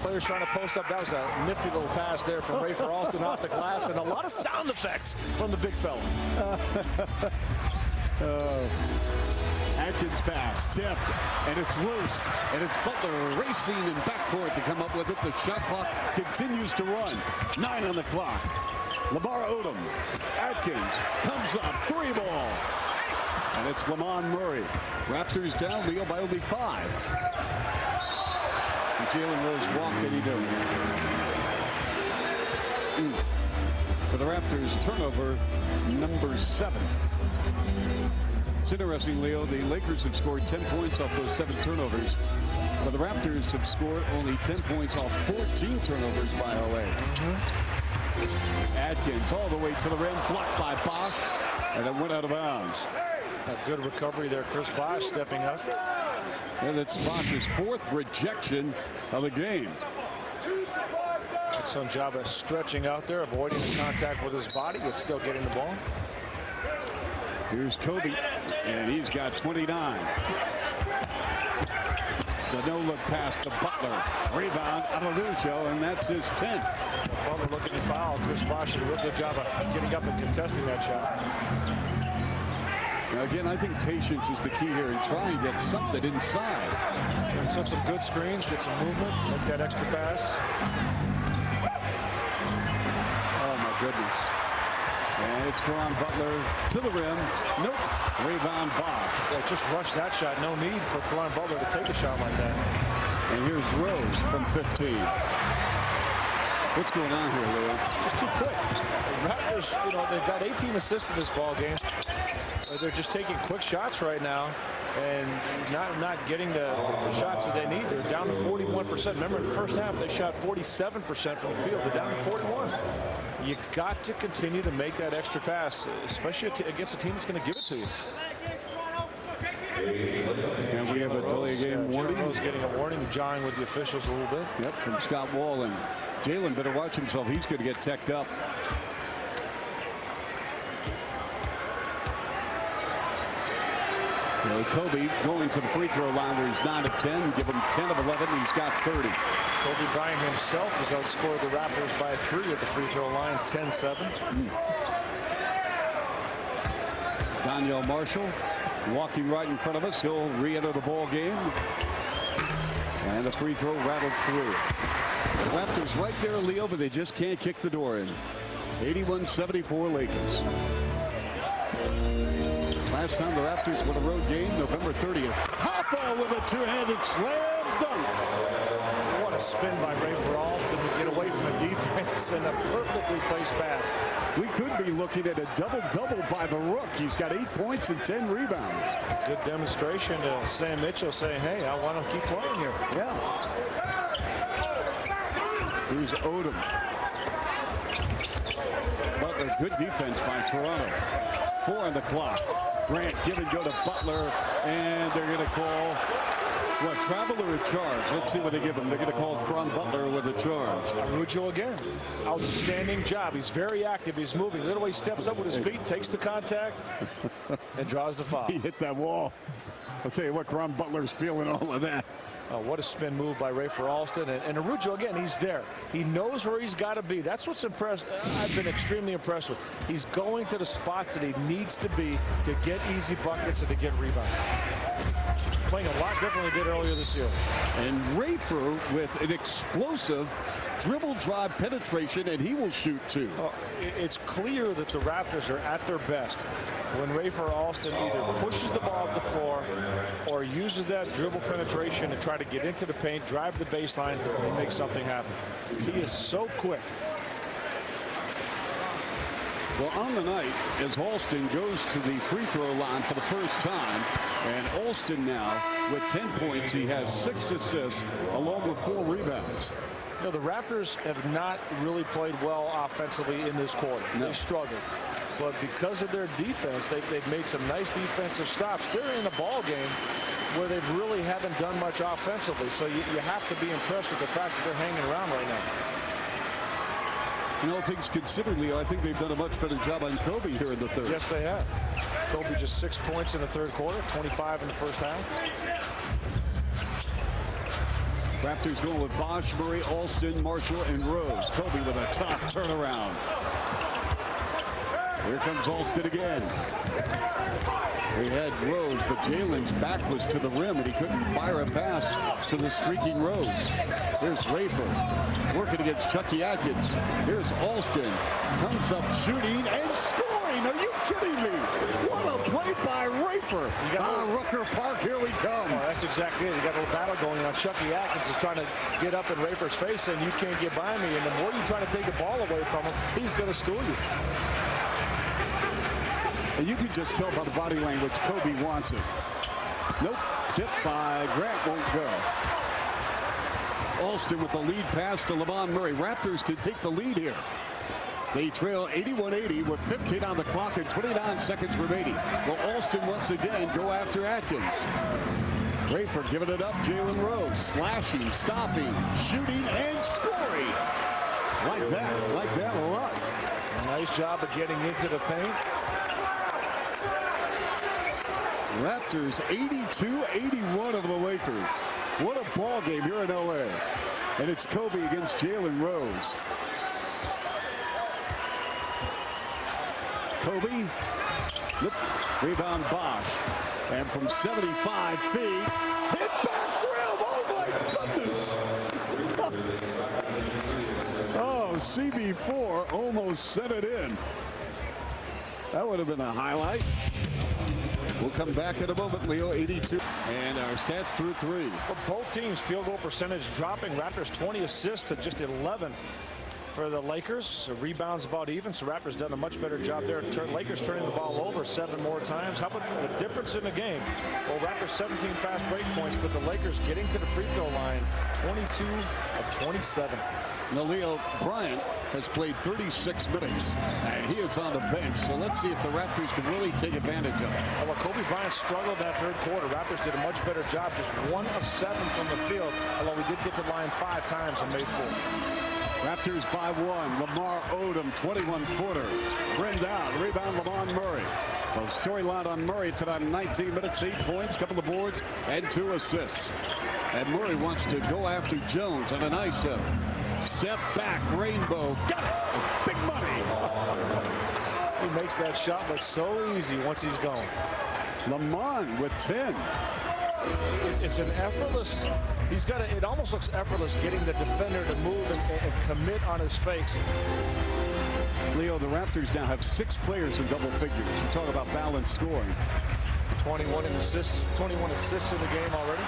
players trying to post up. That was a nifty little pass there from Rafer Alston off the glass, and a lot of sound effects from the big fella. Atkins pass, tipped, and it's loose, and it's Butler racing in backcourt to come up with it. The shot clock continues to run. 9 on the clock. Lamar Odom. Atkins comes up, 3 ball. And it's Lamont Murray. Raptors down, Leo by only 5. And Jalen Rose walked, and he did. For the Raptors, turnover number 7. It's interesting, Leo, the Lakers have scored 10 points off those 7 turnovers, but the Raptors have scored only 10 points off 14 turnovers by LA. Atkins all the way to the rim, blocked by Bosch, and it went out of bounds. A good recovery there, Chris Bosch stepping up. And it's Bosch's 4th rejection of the game. Excellent job of stretching out there, avoiding the contact with his body, but still getting the ball. Here's Kobe, and he's got 29. The no-look pass to Butler. Rebound, Araujo, and that's his 10th. Butler looking to foul. Chris Bosch did a real good job of getting up and contesting that shot. Now again, I think patience is the key here and trying to get something inside. And set some good screens, get some movement, make that extra pass. Oh my goodness. And It's Caron Butler to the rim. Nope. Rebound Bosch. Well, just rush that shot. No need for Caron Butler to take a shot like that. And here's Rose from 15. What's going on here, Lou? It's too quick. The Raptors, you know, they've got 18 assists in this ball game. They're just taking quick shots right now and not getting the shots that they need. They're down to 41%. Remember, in the first half, they shot 47% from the field. They're down to 41. You got to continue to make that extra pass, especially against a team that's going to give it to you. And we have a delay game warning. Rose getting a warning, jarring with the officials a little bit. Yep, from Scott Wall. And Jalen better watch himself. He's going to get teched up. Kobe going to the free throw line where he's 9 of 10. Give him 10 of 11. He's got 30. Kobe Bryant himself has outscored the Raptors by 3 at the free throw line, 10-7. Donyell Marshall walking right in front of us. He'll re-enter the ball game. And the free throw rattles through. The Raptors right there, Leo, but they just can't kick the door in. 81-74 Lakers. Last time the Raptors won a road game, November 30th. Hoffa with a two-handed slam dunk. What a spin by Rafer Alston to get away from the defense and a perfectly placed pass. We could be looking at a double-double by the Rook. He's got 8 points and 10 rebounds. Good demonstration to Sam Mitchell saying, hey, I want to keep playing here. Yeah. Here's Odom. Butler, good defense by Toronto. 4 on the clock. Grant give and go to Butler, and they're going to call, what, travel or a charge? Let's see what they give him. They're going to call Caron Butler with a charge. Rujo again. Outstanding job. He's very active. He's moving. Little way steps up with his feet, takes the contact, and draws the foul. He hit that wall. I'll tell you what, Caron Butler's feeling all of that. Oh, what a spin move by Rafer Alston. And Rujo, again, he's there. He knows where he's got to be. That's what's impressed. I've been extremely impressed with. He's going to the spots that he needs to be to get easy buckets and to get rebounds. Playing a lot differently than he did earlier this year. And Rafer with an explosive dribble drive penetration, and he will shoot too. It's clear that the Raptors are at their best when Rafer Alston either pushes the ball up the floor or uses that dribble penetration to try to get into the paint, drive the baseline, and make something happen. He is so quick. Well, on the night, as Alston goes to the free throw line for the first time, and Alston now with 10 points, he has 6 assists along with 4 rebounds. You know, the Raptors have not really played well offensively in this quarter. No. They struggled. But because of their defense, they've made some nice defensive stops. They're in a ball game where they really haven't done much offensively. So you have to be impressed with the fact that they're hanging around right now. You know, things considered, Leo, I think they've done a much better job on Kobe here in the third. Yes, they have. Kobe just 6 points in the third quarter, 25 in the first half. Raptors going with Bosch, Murray, Alston, Marshall, and Rose. Kobe with a top turnaround. Here comes Alston again. We had Rose, but Jalen's back was to the rim, and he couldn't fire a pass to the streaking Rose. Here's Rafer working against Chucky Atkins. Here's Alston. Comes up shooting and scoring. Are you kidding me? What a play by Rafer. Rucker Park, here we come. Oh, that's exactly it. You got a little battle going on. Chucky Atkins is trying to get up in Rafer's face, and you can't get by me. And the more you try to take the ball away from him, he's going to school you. And you can just tell by the body language Kobe wants it. Nope. Tipped by Grant, won't go. Alston with the lead pass to Lamont Murray. Raptors can take the lead here. They trail 81-80 with 15 on the clock and 29 seconds remaining. Well, Alston once again go after Atkins. Rafer giving it up. Jalen Rose slashing, stopping, shooting, and scoring. Like that a lot. Nice job of getting into the paint. Raptors 82-81 over the Lakers. What a ball game here in LA. And it's Kobe against Jalen Rose. Kobe. Yep. Rebound Bosch. And from 75 feet, hit back rim. Oh my goodness. Oh, CB4 almost sent it in. That would have been a highlight. We'll come back in a moment. Leo, 82. And our stats through 3. For both teams, field goal percentage dropping. Raptors 20 assists to just 11 for the Lakers. So rebounds about even. So Raptors done a much better job there. Lakers turning the ball over 7 more times. How about the difference in the game? Well, Raptors 17 fast break points, but the Lakers getting to the free throw line 22 of 27. Now, Leo, Bryant has played 36 minutes, and he is on the bench. So let's see if the Raptors can really take advantage of it. Well, Kobe Bryant struggled that third quarter. Raptors did a much better job, just 1 of 7 from the field, although we did get to the line 5 times and made 4. Raptors by 1. Lamar Odom, 21-footer. Brimmed out. Rebound, Lamar Murray. The storyline on Murray tonight, 19 minutes, 8 points, couple of boards, and 2 assists. And Murray wants to go after Jones on a nice step back, rainbow. Got it! Big money! He makes that shot look so easy once he's gone. Lamont with 10. It's an effortless, he's got it almost looks effortless getting the defender to move and commit on his fakes. Leo, the Raptors now have 6 players in double figures. You talk about balanced scoring. 21 assists in the game already.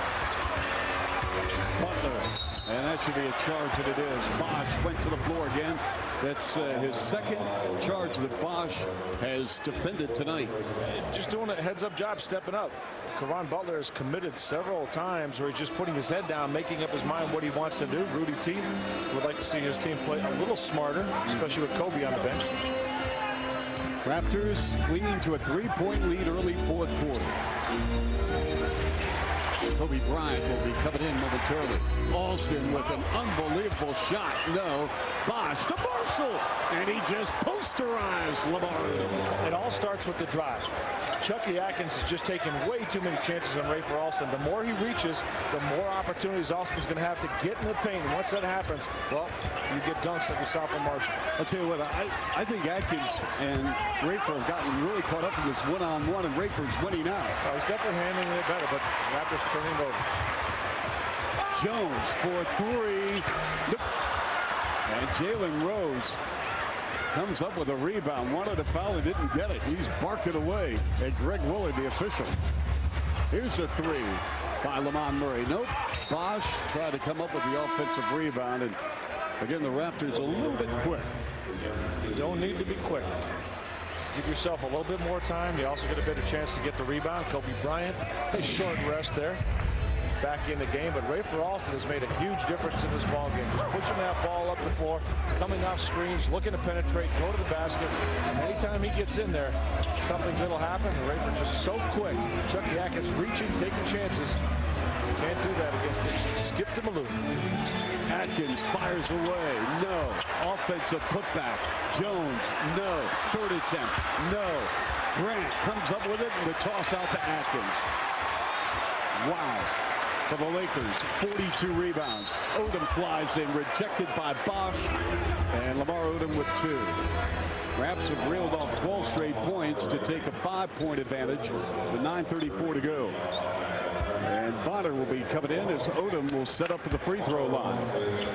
Butler, and that should be a charge, and it is. Bosch went to the floor again. That's his second charge that Bosch has defended tonight. Just doing a heads-up job, stepping up. Caron Butler has committed several times where he's just putting his head down, making up his mind what he wants to do. Rudy T would like to see his team play a little smarter, especially with Kobe on the bench. Raptors clinging to a 3-point lead early fourth quarter. Kobe Bryant will be coming in momentarily. Alston with an unbelievable shot. No. Bosch to Marshall. And he just posterized Lamar. It all starts with the drive. Chucky Atkins is just taking way too many chances on Rafer Alston. The more he reaches, the more opportunities Alston's going to have to get in the paint. And once that happens, well, you get dunks like you saw from Marshall. I'll tell you what, I think Atkins and Rafer have gotten really caught up in this one-on-one, and Rafer's winning out. He's definitely handling it better, but Raptors turning it over. Jones for 3. And Jalen Rose comes up with a rebound. Wanted a foul and didn't get it. He's barking away at Greg Willard, the official. Here's a 3 by Lamont Murray. Nope. Bosch tried to come up with the offensive rebound. And again, the Raptors a little bit quick. You don't need to be quick. Give yourself a little bit more time. You also get a better chance to get the rebound. Kobe Bryant, a short rest there. Back in the game, but Rafer Alston has made a huge difference in this ball game. Just pushing that ball up the floor, coming off screens, looking to penetrate, go to the basket. And anytime he gets in there, something good will happen. And Rafer just so quick. Chucky Atkins reaching, taking chances. Can't do that against him. Skip to Malou. Atkins fires away. No. Offensive putback. Jones. No. Third attempt. No. Grant comes up with it and the toss out to Atkins. Wow. For the Lakers, 42 rebounds. Odom flies in, rejected by Bosch, and Lamar Odom with 2. Raps have reeled off 12 straight points to take a 5-point advantage with 9:34 to go. And Bonner will be coming in as Odom will set up at the free throw line.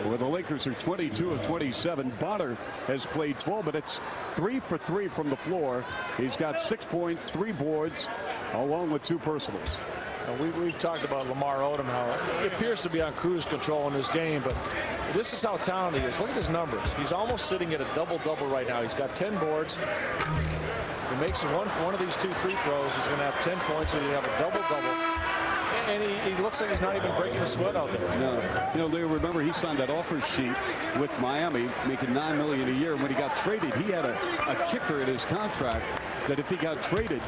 Where the Lakers are 22 of 27. Bonner has played 12 minutes, 3 for 3 from the floor. He's got 6 points, 3 boards, along with 2 personals. We've talked about Lamar Odom, how he appears to be on cruise control in this game, but this is how talented he is. Look at his numbers. He's almost sitting at a double-double right now. He's got 10 boards. If he makes one of these 2 free throws, he's going to have 10 points, so he's going to have a double-double. And he looks like he's not even breaking a sweat out there. No. You know, Leo, remember he signed that offer sheet with Miami, making $9 million a year. When he got traded, he had a kicker in his contract that if he got traded,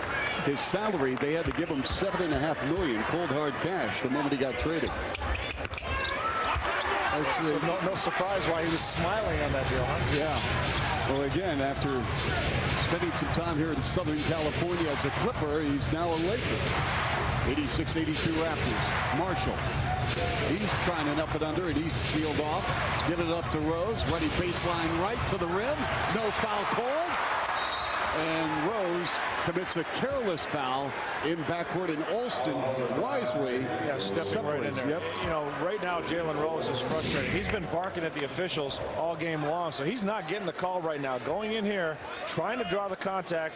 his salary, they had to give him $7.5 million cold hard cash the moment he got traded. So no surprise why he was smiling on that deal, huh? Yeah. Well, again, after spending some time here in Southern California as a Clipper, he's now a Laker. 86-82 Raptors. Marshall. He's trying to up it under, and he's sealed off. Get it up to Rose. Ready baseline right to the rim. No foul called. And Rose commits a careless foul in backcourt, and Alston wisely stepping right in there. Yep. You know, right now Jalen Rose is frustrated. He's been barking at the officials all game long, so he's not getting the call right now. Going in here, trying to draw the contact,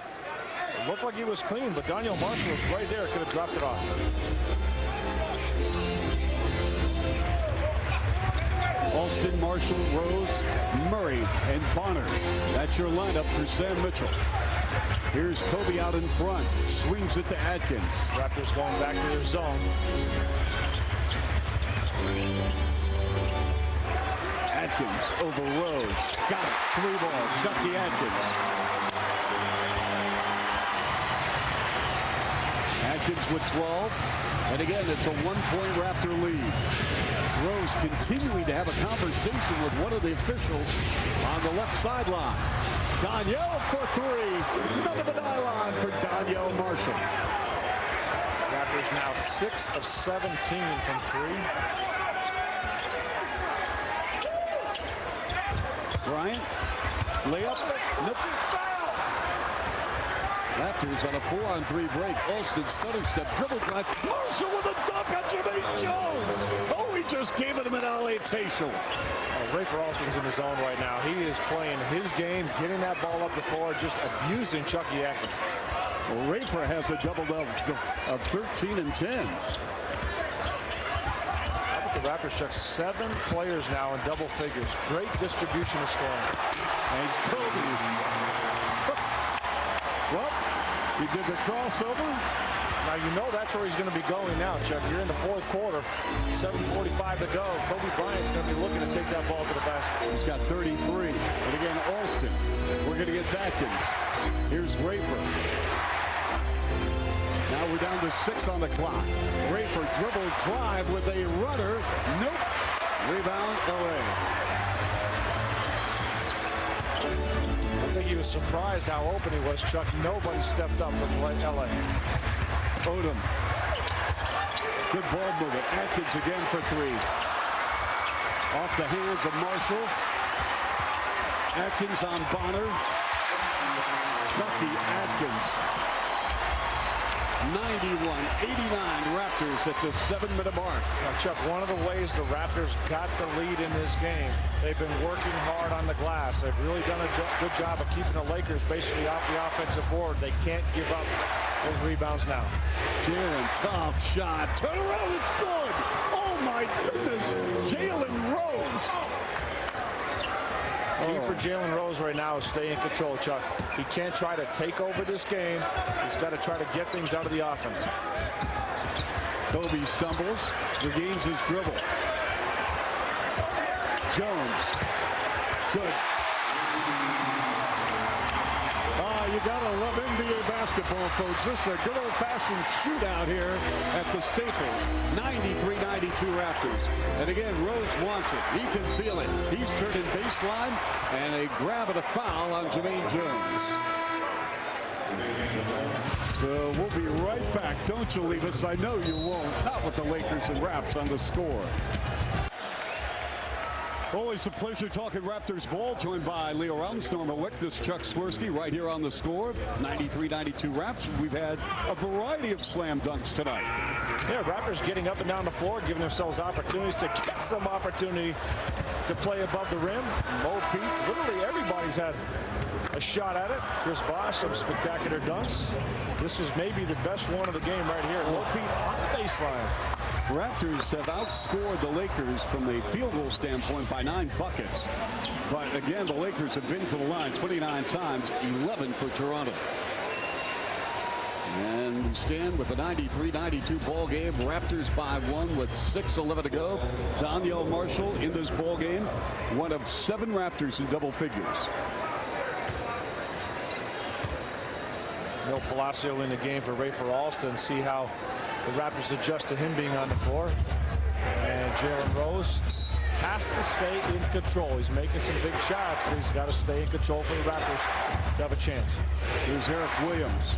It looked like he was clean, but Daniel Marshall was right there. Could have dropped it off. Alston, Marshall, Rose, Murray, and Bonner. That's your lineup for Sam Mitchell. Here's Kobe out in front. Swings it to Atkins. Raptors going back to their zone. Atkins over Rose. Got it. 3 ball. Chucky Atkins. Atkins with 12. And again, it's a 1-point Raptor lead. Rose continuing to have a conversation with one of the officials on the left sideline. Danielle for 3. Nothing but nylon for Danielle Marshall. Raptors now 6 of 17 from 3. Bryant, layup, nope. Raptors on a 4-on-3 break. Alston stutter step, dribble drive. Marshall with a dunk on Jermaine Jones. Oh, he just gave him an LA facial. Rafer Alston's in the zone right now. He is playing his game, getting that ball up the floor, just abusing Chucky Atkins. Well, Rafer has a double of 13 and 10. The Raptors check 7 players now in double figures. Great distribution of scoring. And Kobe. Well, he did the crossover. Now you know that's where he's going to be going now, Chuck. You're in the 4th quarter. 7:45 to go. Kobe Bryant's going to be looking to take that ball to the basket. He's got 33. And again, Alston. We're going to get Atkins. Here's Rafer. Now we're down to 6 on the clock. Rafer dribble drive with a rudder. Nope. Rebound, LA. I think he was surprised how open he was, Chuck. Nobody stepped up from LA. Odom. Good ball movement. Atkins again for 3. Off the hands of Marshall. Atkins on Bonner. Chucky Atkins. 91-89 Raptors at the 7-minute mark. Now, Chuck, one of the ways the Raptors got the lead in this game, they've been working hard on the glass. They've really done a good job of keeping the Lakers basically off the offensive board. They can't give up those rebounds now. Jalen, top shot. Turn around, it's good. Oh, my goodness. Jalen Rose. Key for Jalen Rose right now is stay in control, Chuck. He can't try to take over this game. He's got to try to get things out of the offense. Kobe stumbles, regains his dribble. Jones. Good. You gotta love NBA basketball, folks. This is a good old-fashioned shootout here at the Staples. 93-92 Raptors. And again, Rose wants it. He can feel it. He's turning baseline, and a grab and a foul on Jermaine Jones. So we'll be right back. Don't you leave us. I know you won't. Not with the Lakers and Raps on the score. Always a pleasure talking Raptors ball, joined by Leo Rounds, Norma Wick, this Chuck Swirsky right here on the score. 93-92 Raps. We've had a variety of slam dunks tonight. Yeah, Raptors getting up and down the floor, giving themselves opportunities to get some opportunity to play above the rim. Mo Pete, literally everybody's had a shot at it. Chris Bosh, some spectacular dunks. This was maybe the best one of the game right here. Mo Pete on the baseline. Raptors have outscored the Lakers from a field goal standpoint by 9 buckets. But again, the Lakers have been to the line 29 times, 11 for Toronto. And we stand with a 93-92 ball game. Raptors by 1 with 6:11 to go. Danielle Marshall in this ball game, one of 7 Raptors in double figures. No Palacio in the game for Rafer Alston. See how the Raptors adjust to him being on the floor. And Jalen Rose has to stay in control. He's making some big shots, but he's got to stay in control for the Raptors to have a chance. Here's Eric Williams.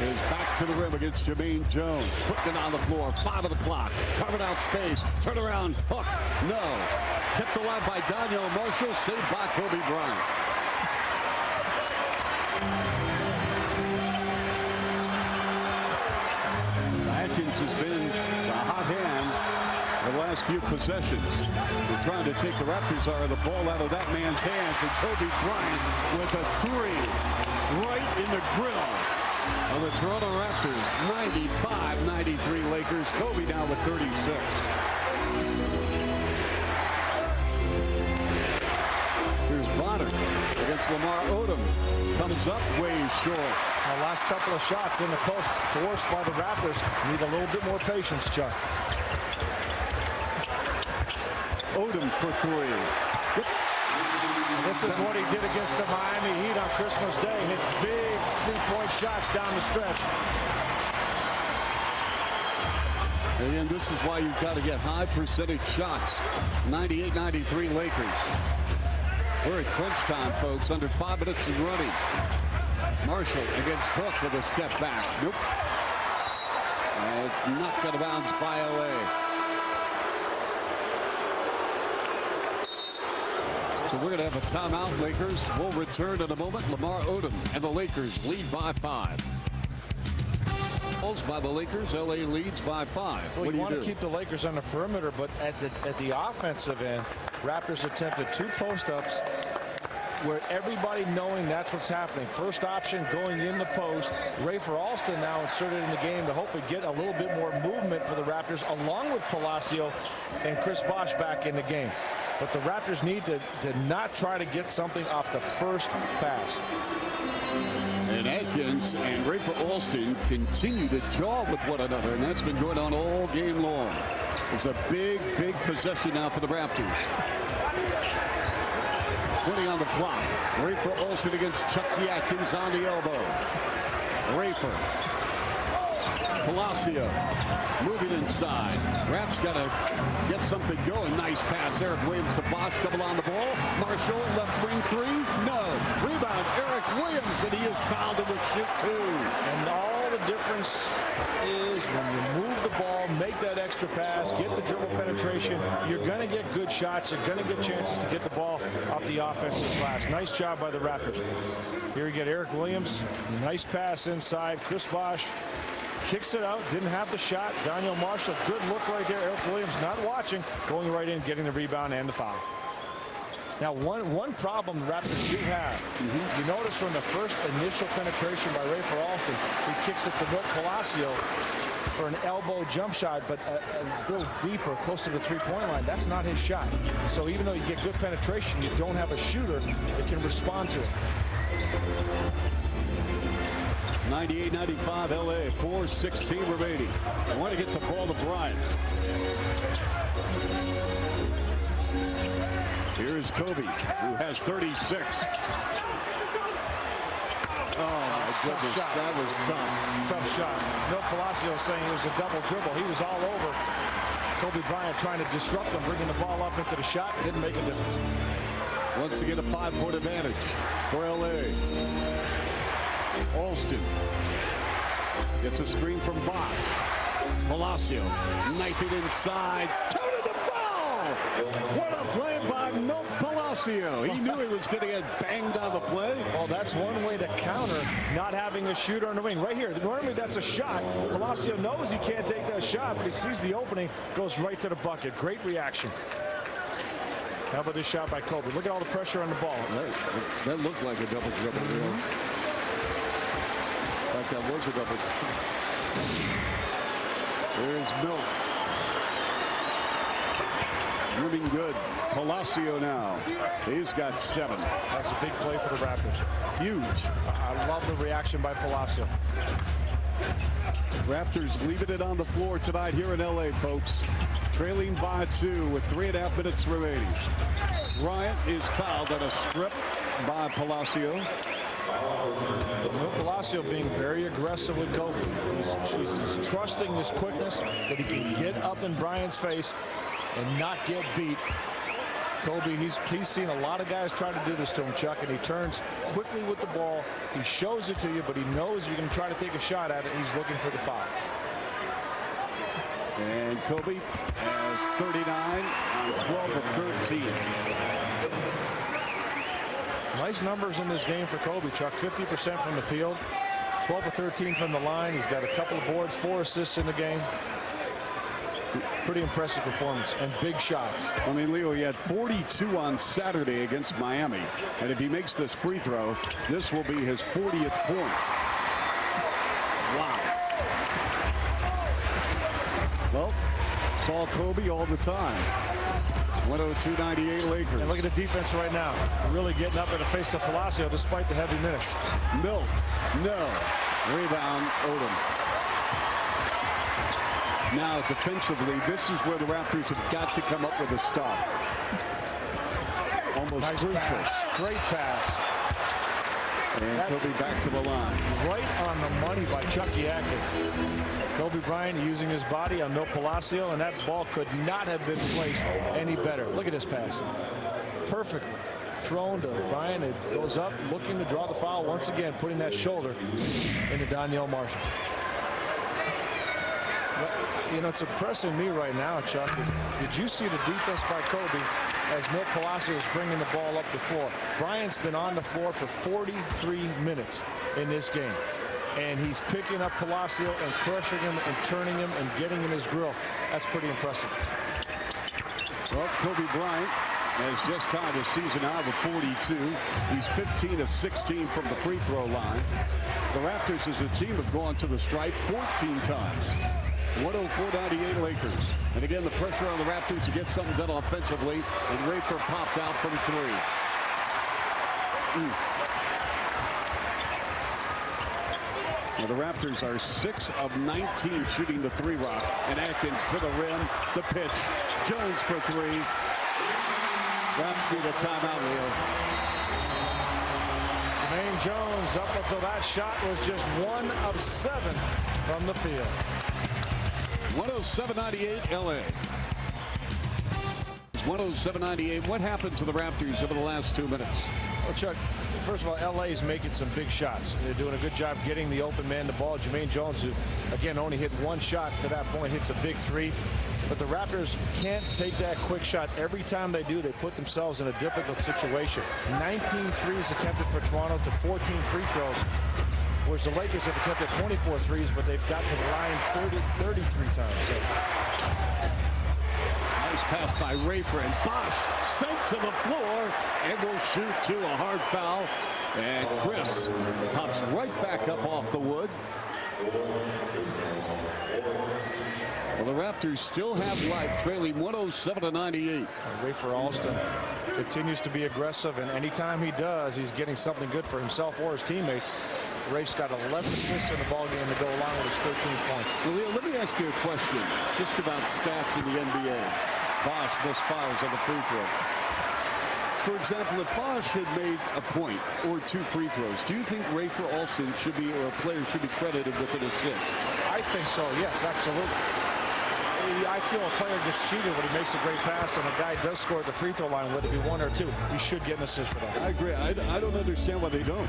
Is back to the rim against Jermaine Jones. Putting it on the floor. 5 of the clock. Carving out space. Turn around. Hook. No. Kept alive by Danielle Marshall. Saved by Kobe Bryant. Atkins has been a hot hand the last few possessions. They're trying to take the Raptors the ball out of that man's hands, and Kobe Bryant with a 3 right in the grill. of the Toronto Raptors. 95-93 Lakers. Kobe now with 36. Here's Bonner against Lamar Odom. Comes up way short. The last couple of shots in the post forced by the Raptors. Need a little bit more patience, Chuck. Odom for three. This is what he did against the Miami Heat on Christmas Day. Hit big three-point shots down the stretch. And this is why you've got to get high percentage shots. 98-93 Lakers. We're at crunch time, folks. Under 5 minutes and running. Marshall against Cook with a step back. Nope. And it's knocked out of bounds by LA. So we're going to have a timeout, Lakers. We'll return in a moment. Lamar Odom and the Lakers lead by 5. Balls by the Lakers. LA leads by 5. Well, What do you want do? to keep the Lakers on the perimeter, but at the offensive end, Raptors attempted 2 post-ups where everybody knowing that's what's happening. First option going in the post. Rafer Alston now inserted in the game to hopefully get a little bit more movement for the Raptors, along with Palacio and Chris Bosh back in the game. But the Raptors need to not try to get something off the first pass. And Atkins and Rafer Alston continue to jaw with one another, and that's been going on all game long. It's a big, big possession now for the Raptors. 20 on the clock. Rafer Alston against Chucky Atkins on the elbow. Rafer. Palacio moving inside. Raps got to get something going. Nice pass. Eric Williams to Bosh. Double on the ball. Marshall left wing 3. No. Rebound. Eric Williams, and he is fouled in the shoot too. And all the difference is when you move the ball, make that extra pass, get the dribble penetration, you're going to get good shots. You're going to get chances to get the ball off the offensive glass. Nice job by the Raptors. Here you get Eric Williams. Nice pass inside. Chris Bosh kicks it out, didn't have the shot. Daniel Marshall, good look right there. Eric Williams not watching, going right in, getting the rebound and the foul. Now, one problem the Raptors do have, you notice from the first initial penetration by Rafer Alston, he kicks it to Milt Palacio for an elbow jump shot, but a little deeper, close to the three-point line. That's not his shot. So even though you get good penetration, you don't have a shooter that can respond to it. 98-95 LA, 4:16 remaining. I want to get the ball to Bryant. Here's Kobe, who has 36. Oh, my goodness, that was tough. Tough shot. Milt Palacio saying it was a double dribble. He was all over Kobe Bryant trying to disrupt him, bringing the ball up into the shot. Didn't make a difference. Once again, a 5-point advantage for LA. Alston gets a screen from Bosh. Palacio knifing inside. Counted the foul! What a play by Milt Palacio. He knew he was going to get banged on the play. Well, that's one way to counter not having a shooter on the wing. Right here, normally that's a shot. Palacio knows he can't take that shot, but he sees the opening, goes right to the bucket. Great reaction. How about this shot by Kobe? Look at all the pressure on the ball. That looked like a double dribble. That was a double. There's Milt. Moving good. Palacio now. He's got 7. That's a big play for the Raptors. Huge. I love the reaction by Palacio. Raptors leaving it on the floor tonight here in LA, folks. Trailing by 2 with 3.5 minutes remaining. Bryant is fouled on a strip by Palacio. Milt Palacio being very aggressive with Kobe. He's trusting his quickness, that he can get up in Bryant's face and not get beat. Kobe, he's seen a lot of guys try to do this to him, Chuck, and he turns quickly with the ball. He shows it to you, but he knows you're going to try to take a shot at it. He's looking for the foul. And Kobe has 39 on 12 of 13. Nice numbers in this game for Kobe, Chuck. 50% from the field, 12 of 13 from the line. He's got a couple of boards, 4 assists in the game. Pretty impressive performance and big shots. I mean, Leo, he had 42 on Saturday against Miami. And if he makes this free throw, this will be his 40th point. Wow. Well, it's all Kobe all the time. 102-98 Lakers. And look at the defense right now. Really getting up in the face of Palacio despite the heavy minutes. No. Rebound, Odom. Now, defensively, this is where the Raptors have got to come up with a stop. Almost nice crucial. Pass. Great pass. And Kobe back to the line. Right on the money by Chucky Atkins. Kobe Bryant using his body on Bill Palacio, and that ball could not have been placed any better. Look at this pass. Perfectly thrown to Bryant. It goes up, looking to draw the foul once again, putting that shoulder into Danielle Marshall. You know, it's impressing me right now, Chuck, is did you see the defense by Kobe as Bill Palacio is bringing the ball up the floor? Bryant's been on the floor for 43 minutes in this game. And he's picking up Palacio and crushing him and turning him and getting in his grill. That's pretty impressive. Well, Kobe Bryant has just tied his season out with 42. He's 15 of 16 from the free throw line. The Raptors as a team have gone to the stripe 14 times. 104-98 Lakers. And again, the pressure on the Raptors to get something done offensively. And Rafer popped out from three. Now the Raptors are 6 of 19 shooting the three rock. And Atkins to the rim. The pitch. Jones for three. Raps need a timeout here. Jermaine Jones up until that shot was just 1 of 7 from the field. 107-98 LA. 107-98. What happened to the Raptors over the last 2 minutes? Well, Chuck, first of all, LA is making some big shots. They're doing a good job getting the open man the ball. Jermaine Jones, who again only hit one shot to that point, hits a big three. But the Raptors can't take that quick shot. Every time they do, they put themselves in a difficult situation. 19 threes attempted for Toronto to 14 free throws. Whereas the Lakers have attempted 24 threes, but they've got to the line 33 times. So. Nice pass by Rafer, and Bosch sent to the floor and will shoot to a hard foul. And Chris pops right back up off the wood. Well, the Raptors still have life, trailing 107-98. Rafer Alston continues to be aggressive, and anytime he does, he's getting something good for himself or his teammates. Rafe's got 11 assists in the ballgame to go along with his 13 points. Well, Leo, let me ask you a question just about stats in the NBA. Bosch misfires on the free throw. For example, if Bosch had made a point or 2 free throws, do you think Rafer Alston should be, or a player should be credited with an assist? I think so, yes, absolutely. I feel a player gets cheated when he makes a great pass and a guy does score at the free throw line, whether it be 1 or 2. He should get an assist for that. I agree. I don't understand why they don't.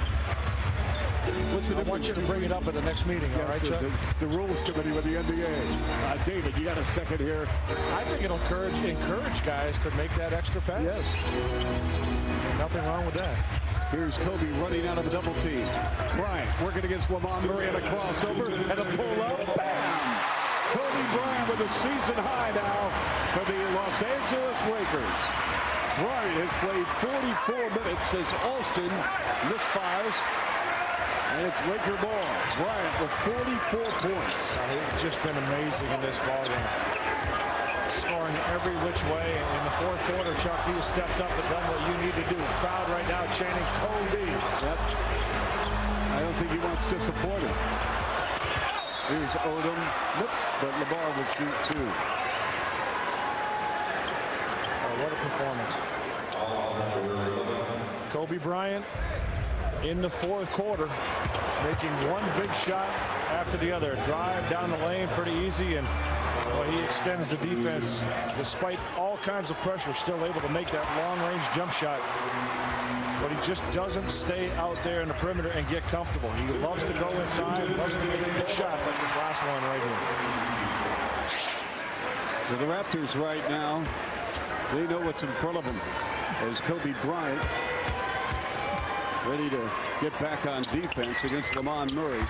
What's the I want you to bring it up at the next meeting, all right, Chuck? The rules committee with the NBA. David, you got a second here. I think it'll encourage guys to make that extra pass. Yes. Nothing wrong with that. Here's Kobe running out of a double team. Bryant working against Lamont Murray at a crossover and a pull-up. Bam! Kobe Bryant with a season high now for the Los Angeles Lakers. Bryant has played 44 minutes as Alston misfires. And it's Laker ball. Bryant with 44 points. He's just been amazing in this ballgame. Scoring every which way. In the fourth quarter, Chuck, he has stepped up and done what you need to do. The crowd right now chanting Kobe. Yep. I don't think he wants to support him. Here's Odom. Nope. But LeBar will shoot 2. Oh, what a performance. Kobe Bryant in the fourth quarter, making one big shot after the other. Drive down the lane, pretty easy, and well, he extends the defense despite all kinds of pressure, still able to make that long-range jump shot. But he just doesn't stay out there in the perimeter and get comfortable. He loves to go inside, loves to make big shots like this last one right here. So the Raptors right now, they know what's in front of them as Kobe Bryant ready to get back on defense against Lamont Murray.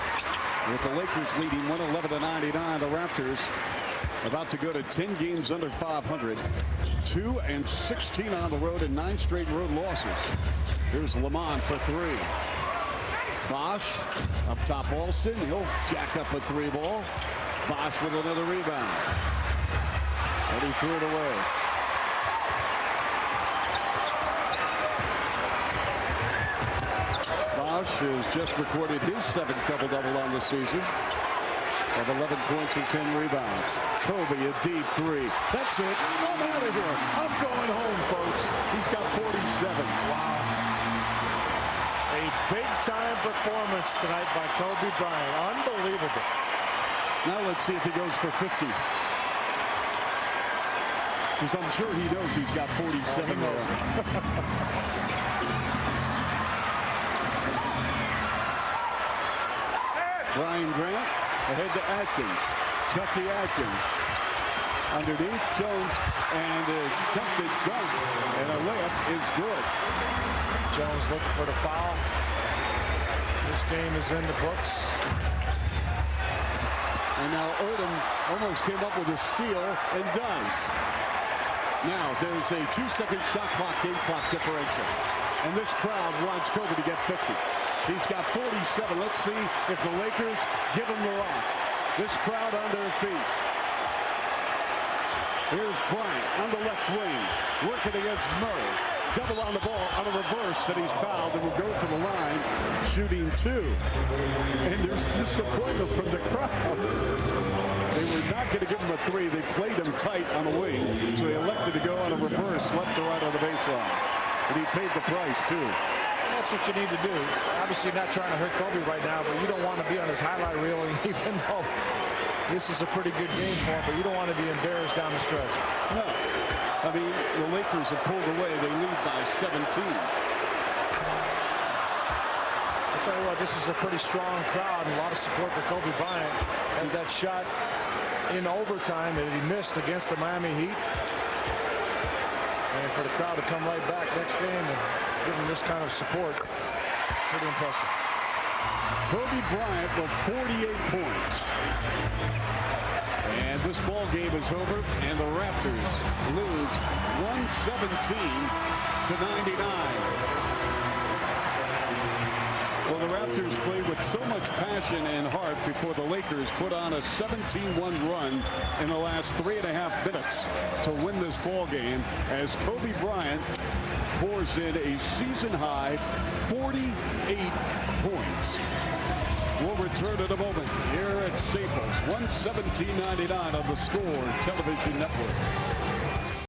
With the Lakers leading 111-99, the Raptors about to go to 10 games under 500, 2-16 on the road and 9 straight road losses. Here's Lamont for 3. Bosch up top, Alston. He'll jack up a 3-ball. Bosch with another rebound. And he threw it away. Bosch has just recorded his 7th double-double on the season of 11 points and 10 rebounds. Kobe, a deep 3. That's it. I'm out of here. I'm going home, folks. He's got 47. Wow. A big-time performance tonight by Kobe Bryant. Unbelievable. Now let's see if he goes for 50. Because I'm sure he knows he's got 47 there. Brian Grant ahead to Atkins. Chucky Atkins. Underneath Jones and a attempted dunk. And a layup is good. Jones looking for the foul. This game is in the books. And now Odom almost came up with a steal and does. Now there's a 2-second shot clock, game clock differential. And this crowd wants Kobe to get 50. He's got 47. Let's see if the Lakers give him the rock. This crowd on their feet. Here's Bryant on the left wing, working against Murray. Double on the ball on a reverse, and he's fouled and will go to the line, shooting 2. And there's disappointment from the crowd. They were not going to give him a 3. They played him tight on the wing, so he elected to go on a reverse left to right on the baseline. And he paid the price, too. That's what you need to do. Obviously not trying to hurt Kobe right now, but you don't want to be on his highlight reel, even though this is a pretty good game for him, but you don't want to be embarrassed down the stretch. No. I mean, the Lakers have pulled away. They lead by 17. I'll tell you what, this is a pretty strong crowd and a lot of support for Kobe Bryant. And that shot in overtime that he missed against the Miami Heat. And for the crowd to come right back next game and give him this kind of support, pretty impressive. Kobe Bryant with 48 points. And this ball game is over, and the Raptors lose 117-99. Well, the Raptors played with so much passion and heart before the Lakers put on a 17-1 run in the last 3.5 minutes to win this ball game as Kobe Bryant pours in a season-high 48 points. We'll return in a moment here at Staples, 117.99 on the Score Television Network.